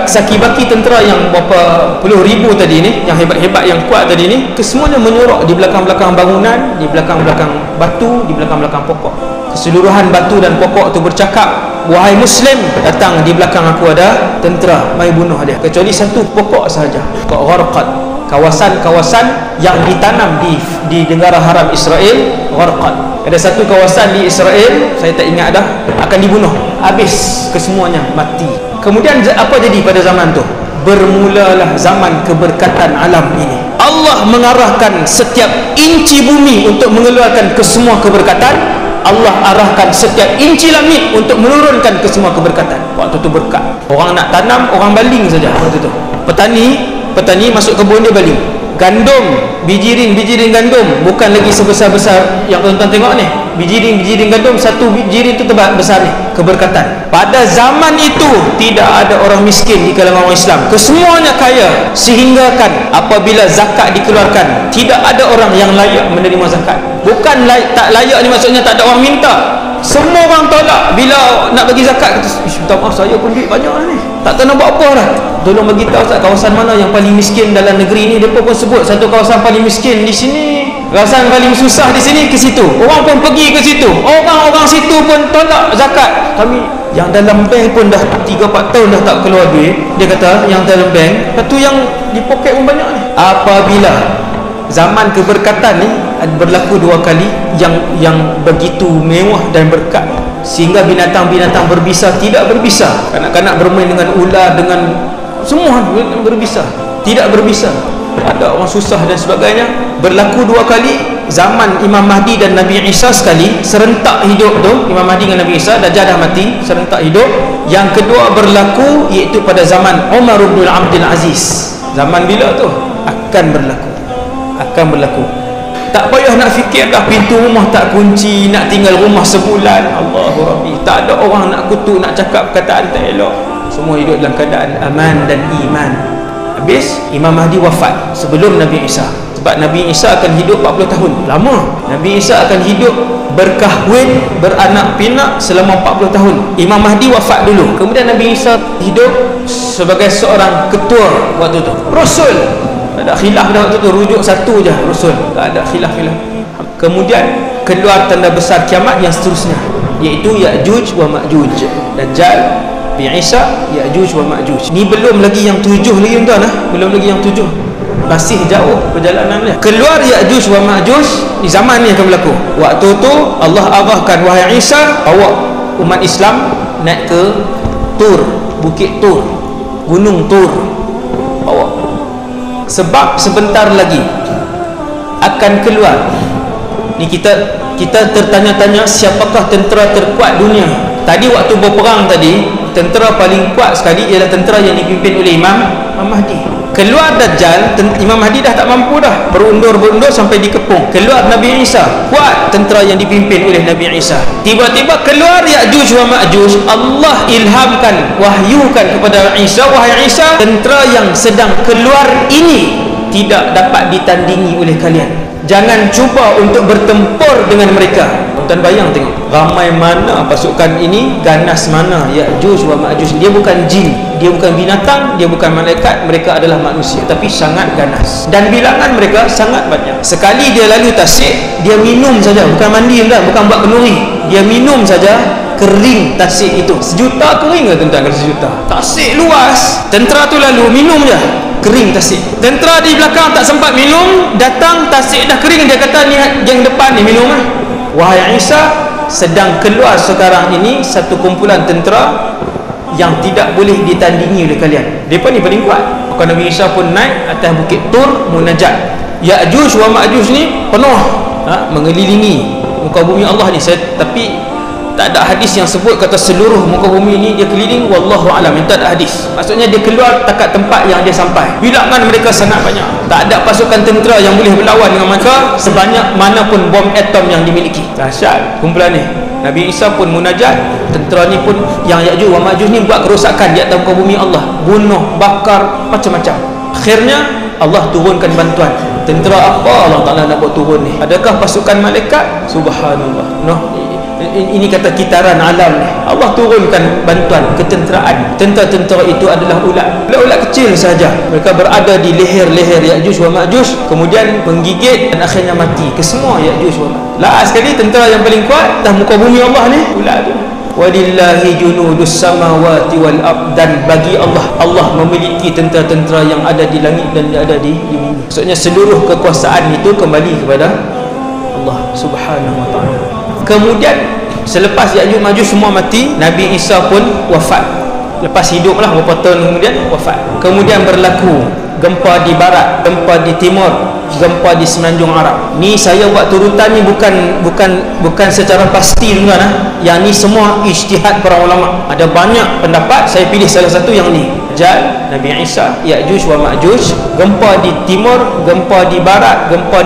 saki-baki tentera yang berapa puluh ribu tadi ni, yang hebat-hebat, yang kuat tadi ni, kesemuanya menyorok di belakang-belakang bangunan, di belakang-belakang batu, di belakang-belakang pokok. Keseluruhan batu dan pokok tu bercakap, wahai Muslim, datang di belakang aku ada tentera, mari bunuh dia. Kecuali satu pokok sahaja, pokok Gharqad. Kawasan-kawasan yang ditanam di negara haram Israel, Gharqad. Ada satu kawasan di Israel, saya tak ingat dah, akan dibunuh. Habis kesemuanya, mati. Kemudian apa jadi pada zaman tu? Bermulalah zaman keberkatan alam ini. Allah mengarahkan setiap inci bumi untuk mengeluarkan kesemua keberkatan. Allah arahkan setiap inci langit untuk menurunkan kesemua keberkatan. Waktu tu berkat. Orang nak tanam, orang baling saja waktu tu. Petani masuk kebun dia baling. Gandum, bijirin gandum bukan lagi sebesar-besar yang tuan-tuan tengok ni. Bijirin gandum, satu bijirin tu besar ni, keberkatan. Pada zaman itu tidak ada orang miskin di kalangan orang Islam, kesemuanya kaya, sehingga kan apabila zakat dikeluarkan, tidak ada orang yang layak menerima zakat. Bukan tak layak ni maksudnya tak ada orang minta, semua orang tolak. Bila nak bagi zakat, kata, minta maaf, saya pun duit banyak lah ni, tak tahu nak buat apa dah, tolong bagi tahu Ustaz, kawasan mana yang paling miskin dalam negeri ni. Mereka pun sebut satu kawasan paling miskin di sini, kawasan paling susah di sini, ke situ. Orang pun pergi ke situ, orang-orang situ pun tolak zakat. Kami yang dalam bank pun dah 3-4 tahun dah tak keluar duit, dia kata yang dalam bank, satu yang di poket pun banyak ni. Apabila zaman keberkatan ni berlaku dua kali yang begitu mewah dan berkat, sehingga binatang-binatang berbisa tidak berbisa, kanak-kanak bermain dengan ular, dengan semua berbisa, tidak berbisa, ada orang susah dan sebagainya. Berlaku dua kali, zaman Imam Mahdi dan Nabi Isa sekali, serentak hidup tu. Imam Mahdi dengan Nabi Isa, Dajjal dah mati, serentak hidup. Yang kedua berlaku iaitu pada zaman Umar bin Abdul Aziz. Zaman bila tu? Akan berlaku. Tak payah nak fikir dah, pintu rumah tak kunci, nak tinggal rumah sebulan, Allahu Rabbi, tak ada orang nak kutuk, nak cakap perkataan tak elok, semua hidup dalam keadaan aman dan iman. Habis Imam Mahdi wafat sebelum Nabi Isa, sebab Nabi Isa akan hidup 40 tahun, lama. Nabi Isa akan hidup berkahwin, beranak pinak selama 40 tahun. Imam Mahdi wafat dulu, kemudian Nabi Isa hidup sebagai seorang ketua waktu tu, Rasul. Tak ada khilaf dah waktu tu, rujuk satu je, Rasul, tak ada khilaf. Kemudian keluar tanda besar kiamat yang seterusnya, iaitu Ya'juj wa Ma'juj, Dajjal, Nabi Isa, Ya'juj wa Ma'juj. Ni belum lagi yang 7 lagi tuan, belum lagi yang 7, masih jauh perjalanan dia. Keluar Ya'juj wa Ma'juj di zaman ni akan berlaku. Waktu tu Allah arahkan, wahai Isa, bawa umat Islam naik ke Tur, Bukit Tur, Gunung Tur, bawa. Sebab sebentar lagi akan keluar. Ni kita tertanya-tanya, siapakah tentera terkuat dunia? Tadi waktu berperang tadi, tentera paling kuat sekali ialah tentera yang dipimpin oleh Imam Mahdi. Keluar Dajjal, Imam Mahdi dah tak mampu dah, berundur-berundur sampai dikepung. Keluar Nabi Isa, kuat tentera yang dipimpin oleh Nabi Isa. Tiba-tiba keluar Ya'juj wa Ma'juj. Allah ilhamkan, wahyukan kepada Isa, wahai Isa, tentera yang sedang keluar ini tidak dapat ditandingi oleh kalian. Jangan cuba untuk bertempur dengan mereka. Tuan bayang tengok, ramai mana pasukan ini, ganas mana Ya'juj wa Ma'juj. Dia bukan jin, dia bukan binatang, dia bukan malaikat, mereka adalah manusia, tapi sangat ganas dan bilangan mereka sangat banyak. Sekali dia lalu tasik, dia minum saja, bukan mandi dah, bukan buat kenduri, dia minum saja, kering tasik itu. Sejuta kering ke tuan-tuan? Kalau sejuta, tasik luas, tentera tu lalu minum je, kering tasik. Tentera di belakang tak sempat minum, datang tasik dah kering, dia kata ni yang depan ni minum lah. Wahai Isa, sedang keluar sekarang ini satu kumpulan tentera yang tidak boleh ditandingi oleh kalian. Mereka ni paling kuat. Maka Nabi Isa pun naik atas bukit Tur, munajat. Ya'juj wa Ma'juj ni penuh, mengelilingi muka bumi Allah ni. Tapi tak ada hadis yang sebut kata seluruh muka bumi ni dia keliling, wallahu alam, itu tak ada hadis. Maksudnya dia keluar takat tempat yang dia sampai. Bilangan mereka sangat banyak, tak ada pasukan tentera yang boleh berlawan dengan mereka sebanyak manapun bom atom yang dimiliki. Dahsyat kumpulan ni. Nabi Isa pun munajat, tentera ni pun yang Ya'juj wa Ma'juj ni buat kerosakan di atas muka bumi Allah, bunuh, bakar, macam-macam. Akhirnya Allah turunkan bantuan. Tentera apa Allah Ta'ala nak buat turun ni? Adakah pasukan malaikat? Subhanallah. Ini kata kitaran alam ni. Allah turunkan bantuan ketenteraan. Tentera-tentera itu adalah ulat kecil saja. Mereka berada di leher-leher Ya'juj wa Ma'juj, kemudian menggigit dan akhirnya mati kesemua Ya'juj wa Ma'juj. Last sekali tentera yang paling kuat atas muka bumi Allah ni, ulat tu. Walillahi junudus samawati wal ard. Dan bagi Allah memiliki tentera-tentera yang ada di langit dan ada di bumi. Maksudnya seluruh kekuasaan itu kembali kepada Allah Subhanahu wa ta'ala. Kemudian selepas Ya'juj Ma'juj semua mati, Nabi Isa pun wafat. Lepas hiduplah beberapa tahun kemudian wafat. Kemudian berlaku gempa di barat, gempa di timur, gempa di semenanjung Arab. Ni saya buat turutan ni bukan secara pasti tuan-tuan. Yang ni semua ijtihad para ulama. Ada banyak pendapat, saya pilih salah satu yang ni. Dajjal, Nabi Isa, Ya'juj wa Ma'juj, gempa di timur, gempa di barat, gempa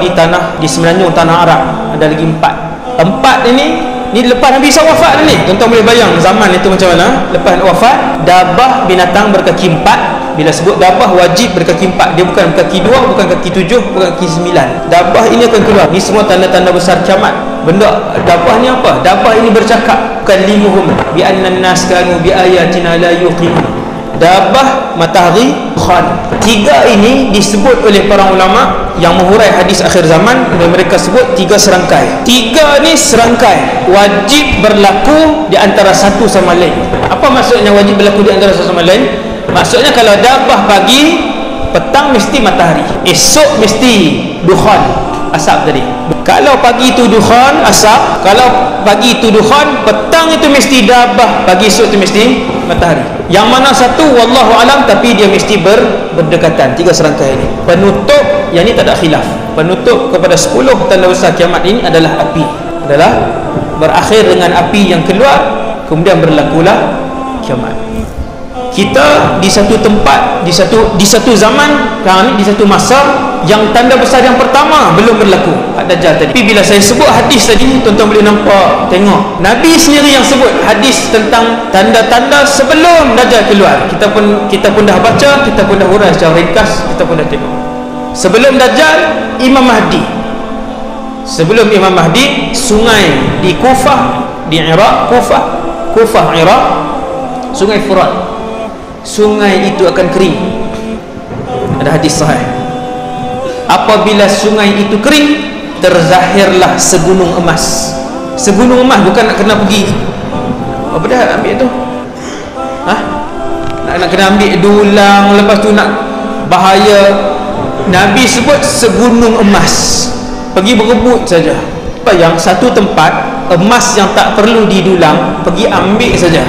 di semenanjung tanah Arab. Ada lagi 4. Empat ini lepas Nabi Isa wafat ni. Tuan-tuan boleh bayang zaman itu macam mana. Lepas wafat, dabah binatang berkaki 4. Bila sebut dabah wajib berkaki 4. Dia bukan berkaki 2, bukan kaki 7, bukan kaki 9. Dabah ini akan keluar. Ni semua tanda-tanda besar kiamat. Benda dabah ni apa? Dabah ini bercakap. Kallimuhum bi annan nas kanu bi ayatina la yuqinun. Dabah, matahari, khan. 3 ini disebut oleh para ulama yang menghurai hadis akhir zaman, dan mereka sebut 3 serangkai. 3 ni serangkai wajib berlaku di antara satu sama lain. Apa maksudnya wajib berlaku di antara satu sama lain? Maksudnya kalau dabah pagi, petang mesti matahari, esok mesti dukhan, asap tadi. Kalau pagi itu dukhan, asap. Kalau pagi itu dukhan, petang itu mesti dabah, pagi esok itu mesti matahari. Yang mana satu wallahu alam, tapi dia mesti berdekatan. 3 serangkai ini penutup. Yang ini tak ada khilaf. Penutup kepada 10 tanda besar kiamat ini adalah api. Adalah berakhir dengan api yang keluar, kemudian berlakulah kiamat. Kita di satu tempat, di satu zaman, di satu masa yang tanda besar yang pertama belum berlaku, Dajjal tadi. Tapi bila saya sebut hadis tadi, tuan-tuan boleh nampak, tengok Nabi sendiri yang sebut hadis tentang tanda-tanda sebelum Dajjal keluar. Kita pun dah baca, kita pun dah urai secara ringkas, kita pun dah tengok. Sebelum Dajjal, Imam Mahdi. Sebelum Imam Mahdi, sungai di Kufah, di Iraq, Kufah Iraq, sungai Furat. Sungai itu akan kering. Ada hadis sahih. Apabila sungai itu kering, terzahirlah segunung emas. Segunung emas, bukan nak kena pergi apa dah ambil tu? Nak kena ambil dulang, lepas tu nak bahaya. Nabi sebut segunung emas. Pergi berebut saja. Yang satu tempat emas yang tak perlu didulang, pergi ambil saja.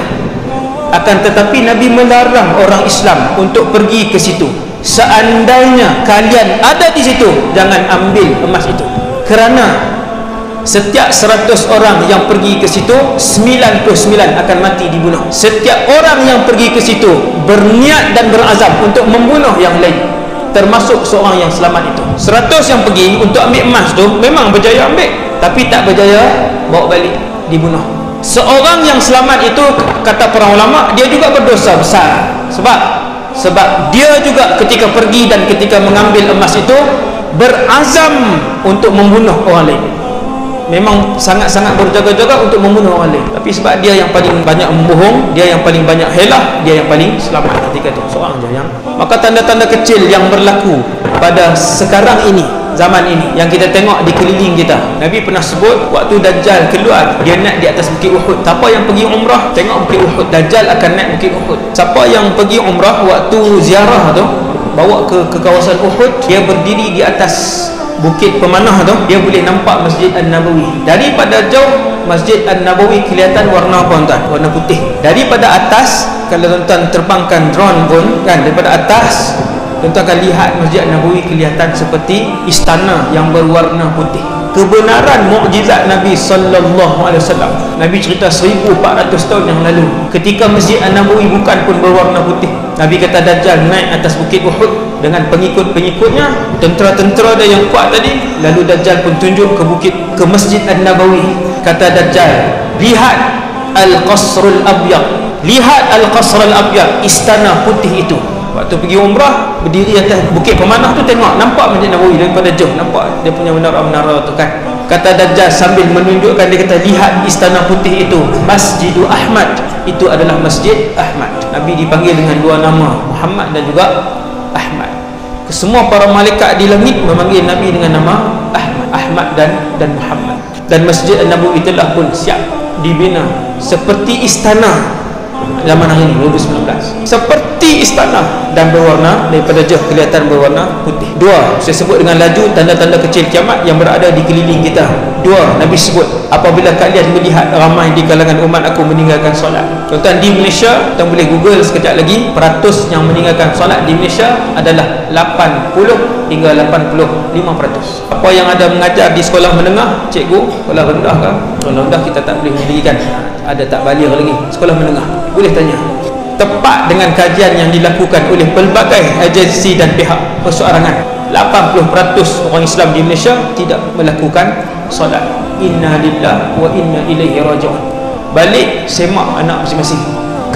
Akan tetapi Nabi melarang orang Islam untuk pergi ke situ. Seandainya kalian ada di situ, jangan ambil emas itu. Kerana setiap 100 orang yang pergi ke situ, 99 akan mati dibunuh. Setiap orang yang pergi ke situ berniat dan berazam untuk membunuh yang lain, termasuk seorang yang selamat itu. 100 yang pergi untuk ambil emas tu memang berjaya ambil, tapi tak berjaya bawa balik, dibunuh. Seorang yang selamat itu, kata para ulama, dia juga berdosa besar. Sebab dia juga ketika pergi dan ketika mengambil emas itu berazam untuk membunuh orang lain. Memang sangat-sangat berjaga-jaga untuk membunuh orang lain, tapi sebab dia yang paling banyak membohong, dia yang paling banyak helah, dia yang paling selamat ketika itu, seorang je yang. Maka tanda-tanda kecil yang berlaku pada sekarang ini, zaman ini, yang kita tengok di keliling kita. Nabi pernah sebut waktu Dajjal keluar, dia naik di atas Bukit Uhud. Siapa yang pergi umrah tengok Bukit Uhud, Dajjal akan naik Bukit Uhud. Siapa yang pergi umrah waktu ziarah tu, bawa ke kawasan Uhud, dia berdiri di atas bukit pemanah tu, dia boleh nampak Masjid An-Nabawi. Daripada jauh Masjid An-Nabawi kelihatan warna apa tuan? Warna putih. Daripada atas, kalau tuan terbangkan drone pun kan, daripada atas tuan akan lihat Masjid An-Nabawi kelihatan seperti istana yang berwarna putih. Kebenaran mukjizat Nabi sallallahu alaihi wasallam. Nabi cerita 1400 tahun yang lalu, ketika Masjid An-Nabawi bukan pun berwarna putih, Nabi kata Dajjal naik atas Bukit Uhud dengan pengikut-pengikutnya, tentera-tentera dia yang kuat tadi. Lalu Dajjal pun tunjuk ke Masjid An-Nabawi. Kata Dajjal, lihat Al-Qasrul Abyad, lihat Al-Qasrul Abyad, istana putih itu. Waktu pergi umrah, berdiri atas bukit pemanah tu, tengok, nampak Masjid Nabawi daripada jauh, nampak dia punya menara-menara tu kan. Kata Dajjal sambil menunjukkan, dia kata, lihat istana putih itu, Masjidu Ahmad, itu adalah Masjid Ahmad. Nabi dipanggil dengan dua nama, Muhammad dan juga Ahmad. Semua para malaikat di langit memanggil Nabi dengan nama Ahmad dan Muhammad. Dan Masjid An-Nabawi telah pun siap dibina seperti istana zaman hari ini 2019, seperti istana, dan berwarna, daripada jauh kelihatan berwarna putih. Dua, saya sebut dengan laju tanda-tanda kecil kiamat yang berada di keliling kita. Dua, Nabi sebut, apabila kalian melihat ramai di kalangan umat aku meninggalkan solat. Tuan-tuan, di Malaysia, tuan boleh google sekejap lagi, peratus yang meninggalkan solat di Malaysia adalah 80 hingga 85%. Apa yang ada mengajar di sekolah menengah, cikgu, sekolah rendah ke? Sekolah rendah kita tak boleh mendirikan, ada tak baligh lagi. Sekolah menengah boleh tanya, tepat dengan kajian yang dilakukan oleh pelbagai agensi dan pihak perseorangan, 80% orang Islam di Malaysia tidak melakukan solat. Inna lillahi wa inna ilaihi raji'un. Balik semak anak masing-masing.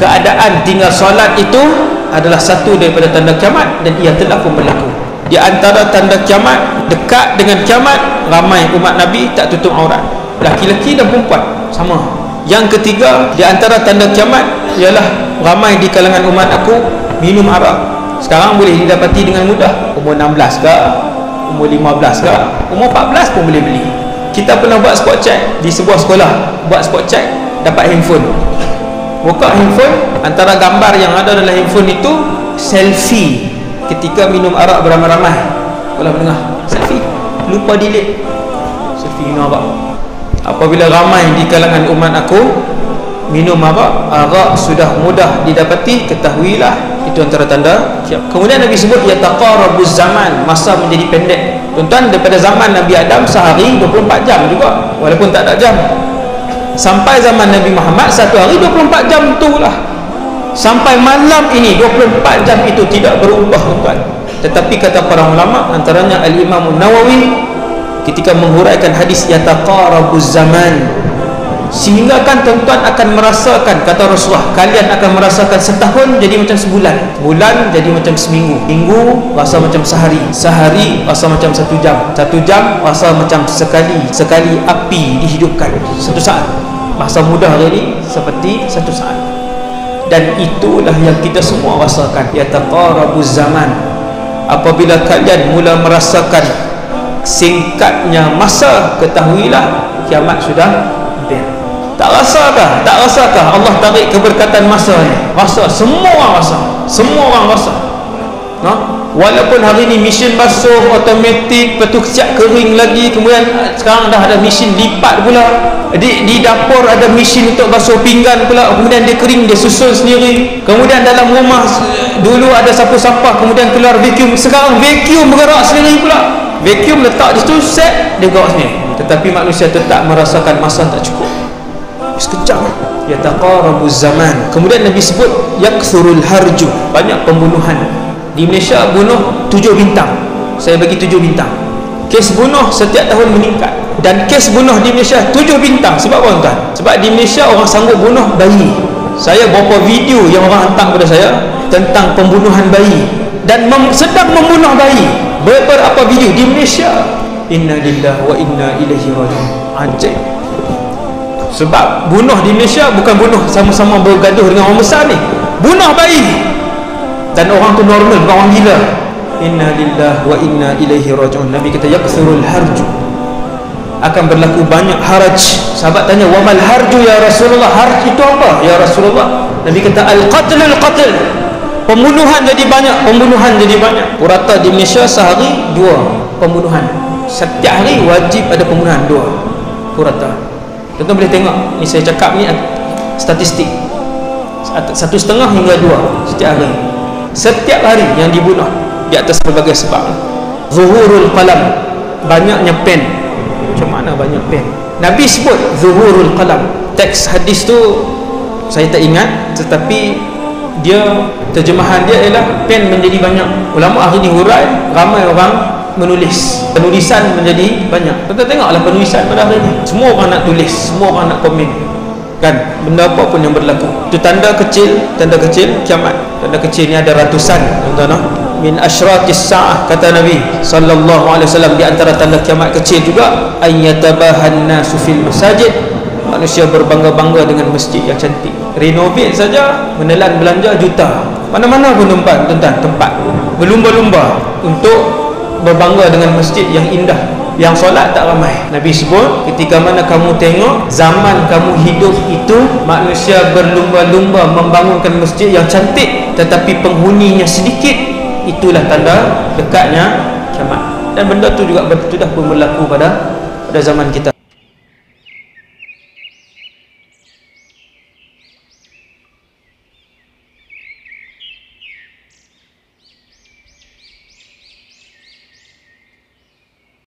Keadaan tinggal solat itu adalah satu daripada tanda kiamat, dan ia telah pun berlaku. Di antara tanda kiamat, dekat dengan kiamat, ramai umat Nabi tak tutup aurat, laki-laki dan perempuan sama. Yang ketiga, di antara tanda kiamat ialah ramai di kalangan umat aku minum arak. Sekarang boleh didapati dengan mudah, umur 16 ke, umur 15 ke, umur 14 pun boleh beli. Kita pernah buat spot check di sebuah sekolah, buat spot check, dapat handphone. Buka handphone, antara gambar yang ada dalam handphone itu selfie ketika minum arak beramai-ramai. Sekolah menengah, selfie, lupa delete selfie minum arak. Apabila ramai di kalangan umat aku minum arak sudah mudah didapati, ketahuilah itu antara tanda kiamat. Kemudian Nabi sebut yataqarabuz zaman, masa menjadi pendek. Tuan-tuan, daripada zaman Nabi Adam sehari 24 jam juga, walaupun tak ada jam. Sampai zaman Nabi Muhammad satu hari 24 jam itulah. Sampai malam ini 24 jam itu tidak berubah, tuan-tuan. Tetapi kata para ulama, antaranya Al-Imam Nawawi ketika menghuraikan hadis yataqarabuz zaman, sehingga kan tuan-tuan akan merasakan, kata Rasulullah, kalian akan merasakan setahun jadi macam sebulan, bulan jadi macam seminggu, minggu rasa macam sehari, sehari rasa macam 1 jam, 1 jam rasa macam sekali api dihidupkan, 1 saat. Masa muda hari ini seperti 1 saat. Dan itulah yang kita semua rasakan, yataqarabuz zaman. Apabila kalian mula merasakan singkatnya masa, ketahuilah kiamat sudah hampir. Tak rasakah? Tak rasakah Allah tarik keberkatan masa ni? Rasa, semua orang rasa. Semua orang rasa. No? Walaupun hari ni mesin basuh automatik, lepas tu siap kering lagi, kemudian sekarang dah ada mesin lipat pula. Di dapur ada mesin untuk basuh pinggan pula, kemudian dia kering, dia susun sendiri. Kemudian dalam rumah dulu ada sapu sampah, kemudian keluar vacuum, sekarang vacuum bergerak sendiri pula. Vacuum letak di situ, set, dia gerak sendiri. Tetapi manusia tetap merasakan masa tak cukup. Sekejap, yataqarabuz zaman. Kemudian Nabi sebut yakthurul harju, banyak pembunuhan. Di Malaysia bunuh 7 bintang. Saya bagi 7 bintang. Kes bunuh setiap tahun meningkat. Dan kes bunuh di Malaysia 7 bintang. Sebab apa tuan? Sebab di Malaysia orang sanggup bunuh bayi. Saya berapa video yang orang hantar kepada saya tentang pembunuhan bayi dan sedang membunuh bayi. Beberapa video di Malaysia. Inna lillahi wa inna ilaihi raji'un. Ajaib. Sebab bunuh di Malaysia bukan bunuh sama-sama bergaduh dengan orang besar ni. Bunuh bayi. Dan orang tu normal, bukan orang gila. Inna lillahi wa inna ilaihi raji'un. Nabi kata yakthurul harju, akan berlaku banyak haraj. Sahabat tanya, wamal harju ya Rasulullah? Harj itu apa ya Rasulullah? Nabi kata al-qatl al-qatl, pembunuhan jadi banyak, pembunuhan jadi banyak. Purata di Malaysia sehari 2 pembunuhan. Setiap hari wajib ada pembunuhan 2 purata. Tuan-tuan boleh tengok ni, saya cakap ni statistik 1.5 hingga 2 setiap hari. Setiap hari yang dibunuh di atas berbagai sebab. Zuhurul qalam, banyaknya pen. Macam mana banyak pen? Nabi sebut zuhurul qalam. Teks hadis tu saya tak ingat, tetapi dia terjemahan dia ialah pen menjadi banyak. Ulama hari ni hurai, ramai orang menulis, penulisan menjadi banyak. Kita tengoklah penulisan pada hari ni, semua orang nak tulis, semua orang nak komen, kan? Benda apa pun yang berlaku, itu tanda kecil kiamat. Tanda kecil ni ada ratusan, tuan-tuan. Min asyratis sa'ah, kata Nabi sallallahu alaihi wasallam, di antara tanda kiamat kecil juga ayyatabahan nasu fil masajid, manusia berbangga-bangga dengan masjid yang cantik. Renovate saja menelan belanja juta. Mana-mana pun tempat berlumba-lumba untuk berbangga dengan masjid yang indah, yang solat tak ramai. Nabi sebut, ketika mana kamu tengok zaman kamu hidup itu manusia berlumba-lumba membangunkan masjid yang cantik tetapi penghuninya sedikit, itulah tanda dekatnya kiamat. Dan benda tu juga sudah pun berlaku pada zaman kita.